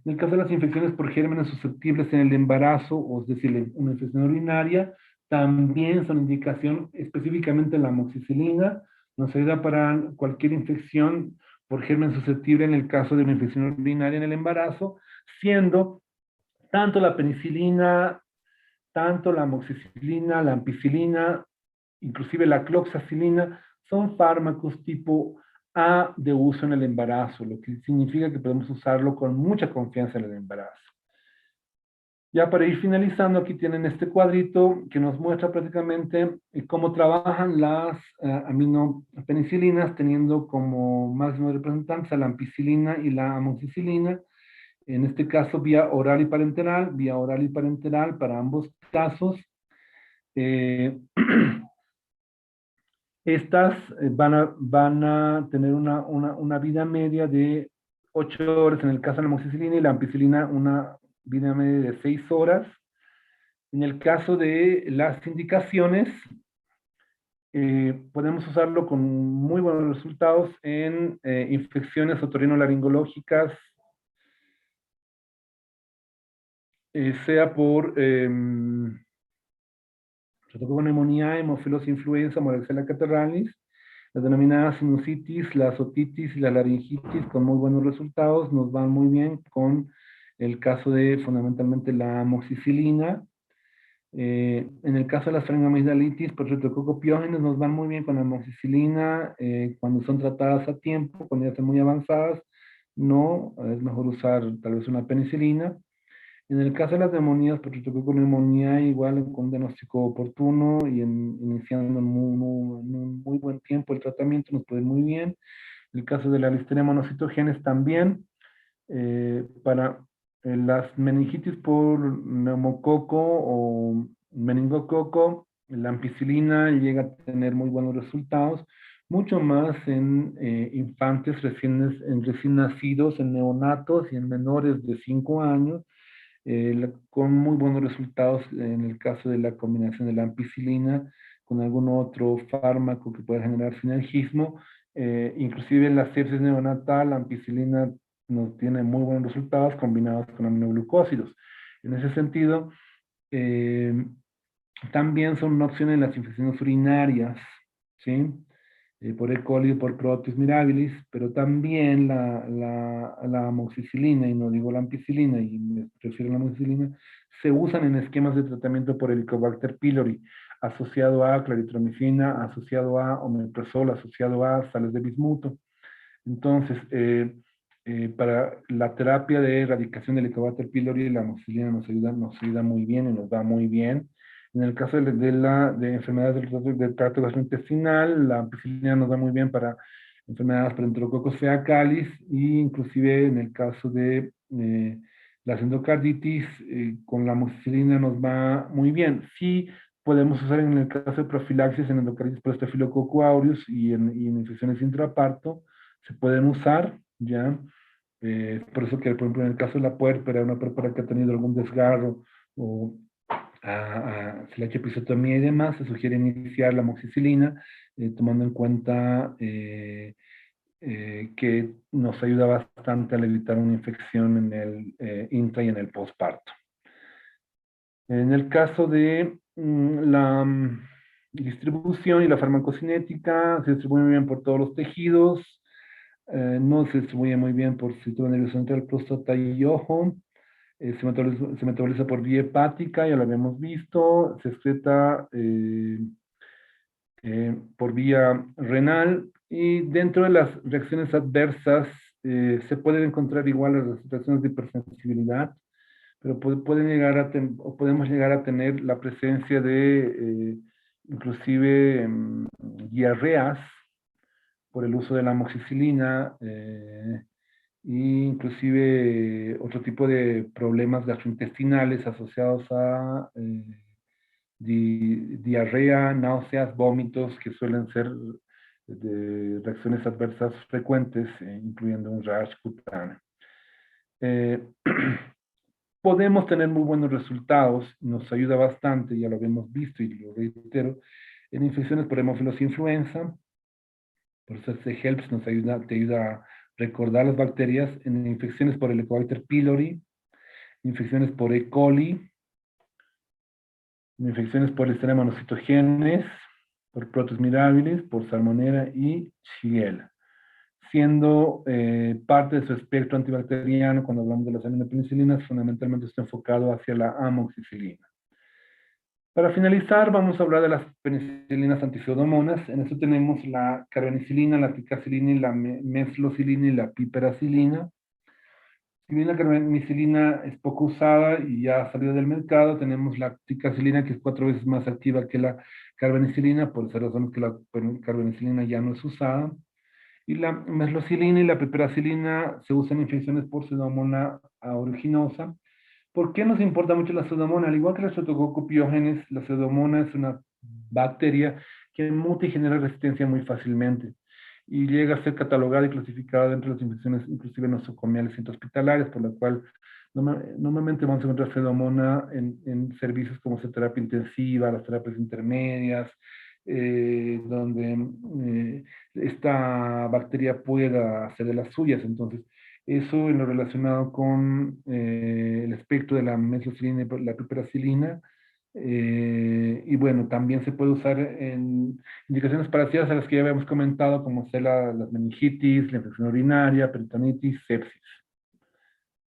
En el caso de las infecciones por gérmenes susceptibles en el embarazo, o es decir, una infección urinaria, también son indicación específicamente la amoxicilina. Nos ayuda para cualquier infección por germen susceptible en el caso de una infección urinaria en el embarazo, siendo tanto la penicilina, tanto la amoxicilina, la ampicilina, inclusive la cloxacilina, son fármacos tipo A de uso en el embarazo, lo que significa que podemos usarlo con mucha confianza en el embarazo. Ya para ir finalizando, aquí tienen este cuadrito que nos muestra prácticamente cómo trabajan las aminopenicilinas, teniendo como máximos representantes a la ampicilina y la amoxicilina, en este caso vía oral y parenteral para ambos casos. Eh, Estas van a tener una vida media de 8 horas en el caso de la amoxicilina, y la ampicilina una vida media de 6 horas. En el caso de las indicaciones, podemos usarlo con muy buenos resultados en infecciones otorinolaringológicas, sea por neumonía, hemofilos influenza, varicela catarralis, las denominadas sinusitis, las otitis y la laringitis con muy buenos resultados. Nos van muy bien con el caso de fundamentalmente la amoxicilina. En el caso de las faringoamigdalitis por retrococopiógenes nos van muy bien con la amoxicilina cuando son tratadas a tiempo. Cuando ya están muy avanzadas, no, es mejor usar tal vez una penicilina. En el caso de las neumonías, por con neumonía, igual con un diagnóstico oportuno y iniciando en un muy buen tiempo el tratamiento, nos puede ir muy bien. En el caso de la listeria monocitogenes también, para las meningitis por neumococo o meningococo, la ampicilina llega a tener muy buenos resultados, mucho más en infantes recién nacidos, en neonatos y en menores de 5 años, con muy buenos resultados en el caso de la combinación de la ampicilina con algún otro fármaco que pueda generar sinergismo. Inclusive en la sepsis neonatal, la ampicilina nos tiene muy buenos resultados combinados con aminoglucósidos. En ese sentido, eh, también son una opción en las infecciones urinarias, ¿sí? Por E. coli, por Proteus mirabilis, pero también la amoxicilina, y no digo la ampicilina, y me refiero a la amoxicilina, se usan en esquemas de tratamiento por Helicobacter pylori, asociado a claritromicina, asociado a omeprazol, asociado a sales de bismuto. Entonces, para la terapia de erradicación del Helicobacter pylori, la amoxicilina nos ayuda muy bien y nos va muy bien. En el caso de enfermedades del tracto gastrointestinal, la ampicilina nos va muy bien para enfermedades por enterococos fecalis, e inclusive en el caso de las endocarditis, con la amoxicilina nos va muy bien. Sí, podemos usar en el caso de profilaxis en endocarditis por Staphylococcus aureus y en infecciones intraparto, se pueden usar, ¿ya? Por eso que, por ejemplo, en el caso de la puérpera, una puérpera que ha tenido algún desgarro o se le ha hecho episiotomía y demás, se sugiere iniciar la amoxicilina, tomando en cuenta que nos ayuda bastante a evitar una infección en el intra y en el posparto. En el caso de la distribución y la farmacocinética, se distribuye muy bien por todos los tejidos, no se distribuye muy bien por sistema nervioso central, próstata y ojo. Se metaboliza por vía hepática, ya lo habíamos visto. Se excreta por vía renal. Y dentro de las reacciones adversas se pueden encontrar igual las reacciones de hipersensibilidad, pero pueden llegar o podemos llegar a tener la presencia de inclusive diarreas por el uso de la amoxicilina, e inclusive otro tipo de problemas gastrointestinales asociados a diarrea, náuseas, vómitos, que suelen ser de reacciones adversas frecuentes, incluyendo un rash cutáneo. Podemos tener muy buenos resultados, nos ayuda bastante, ya lo habíamos visto y lo reitero, en infecciones por Haemophilus influenza. Por eso este HELPS te ayuda a recordar las bacterias, en infecciones por Helicobacter pylori, infecciones por E. coli, infecciones por Listeria monocytogenes, por Proteus mirabilis, por Salmonella y Shigella, siendo parte de su espectro antibacteriano, cuando hablamos de las aminopenicilinas, fundamentalmente está enfocado hacia la amoxicilina. Para finalizar, vamos a hablar de las penicilinas antipseudomonas. En esto tenemos la carbenicilina, la ticarcilina, y la mesfloxilina y la piperacilina. Si bien la carbenicilina es poco usada y ya ha salido del mercado, tenemos la ticarcilina, que es 4 veces más activa que la carbenicilina, por esa razón que la carbenicilina ya no es usada. Y la mesfloxilina y la piperacilina se usan en infecciones por Pseudomonas aeruginosa. ¿Por qué nos importa mucho la Pseudomonas? Al igual que la Streptococcus pyogenes, la Pseudomonas es una bacteria que muta y genera resistencia muy fácilmente y llega a ser catalogada y clasificada dentro de las infecciones, inclusive nosocomiales intrahospitalarias, por lo cual normalmente vamos a encontrar Pseudomonas en servicios como terapia intensiva, las terapias intermedias, donde esta bacteria pueda hacer de las suyas. Entonces, eso en lo relacionado con el espectro de la mesfloxilina y la piperacilina. Y bueno, también se puede usar en indicaciones parecidas a las que ya habíamos comentado, como ser las meningitis, la infección urinaria, peritonitis, sepsis.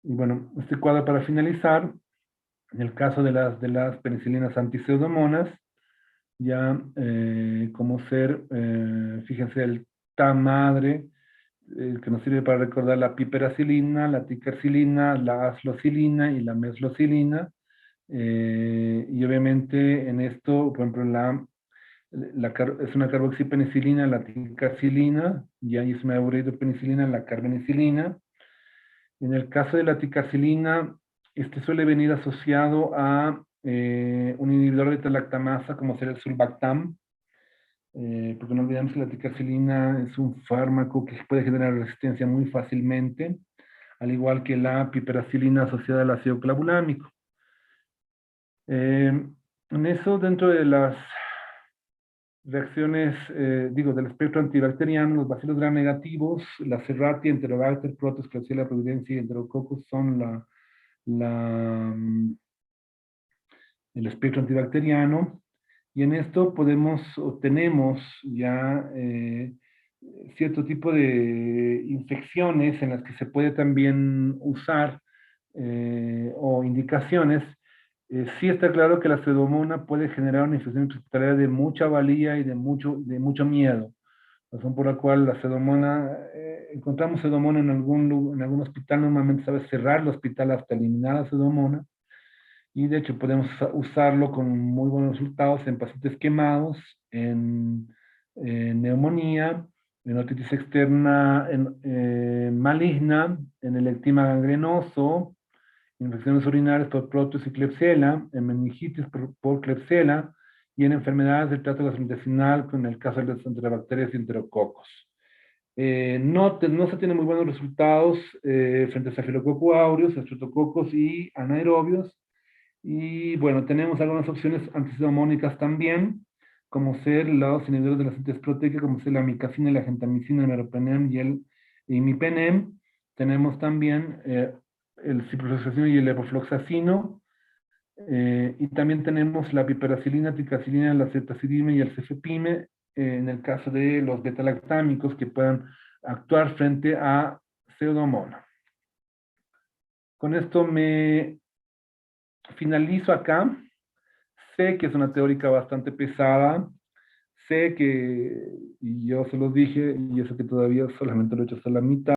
Y bueno, este cuadro para finalizar, en el caso de las penicilinas antipseudomonas, ya como ser, fíjense, el TAM madre, que nos sirve para recordar la piperacilina, la ticarcilina, la asfloxilina y la mesfloxilina. Y obviamente en esto, por ejemplo, es una carboxipenicilina, la ticarcilina, y ahí es una ureidopenicilina, la carbenicilina. En el caso de la ticarcilina, este suele venir asociado a un inhibidor de beta-lactamasa, como sería el sulbactam, porque no olvidemos que la ticarcilina es un fármaco que puede generar resistencia muy fácilmente, al igual que la piperacilina asociada al ácido clavulámico. En eso, dentro de las reacciones, del espectro antibacteriano, los bacilos gram negativos, la Serratia, Enterobacter, Proteus, Klebsiella providentia y Enterococcus son el espectro antibacteriano. Y en esto tenemos ya cierto tipo de infecciones en las que se puede también usar o indicaciones. Sí está claro que la pseudomonas puede generar una infección hospitalaria de mucha valía y de mucho miedo. Razón por la cual la pseudomonas, encontramos pseudomonas en algún hospital, normalmente sabe cerrar el hospital hasta eliminar la pseudomonas. Y de hecho podemos usarlo con muy buenos resultados en pacientes quemados, en neumonía, en otitis externa maligna, en el ectima gangrenoso, infecciones urinarias por Proteus y Klebsiella, en meningitis por Klebsiella y en enfermedades del tracto gastrointestinal, con el caso de las enterobacterias y enterococos. No se tienen muy buenos resultados frente a Staphylococcus aureus, Streptococcus y anaerobios. Y bueno, tenemos algunas opciones antipseudomónicas también, como ser los inhibidores de la síntesis proteica, como ser la amicacina, la gentamicina, el meropenem y el imipenem. Tenemos también el ciprofloxacino y el levofloxacino. Y también tenemos la piperacilina, ticarcilina, la cetazidime y el cefepime, en el caso de los betalactámicos que puedan actuar frente a pseudomonas. Con esto me finalizo acá. Sé que es una teórica bastante pesada, sé que, y yo se los dije, y eso que todavía solamente lo he hecho hasta la mitad,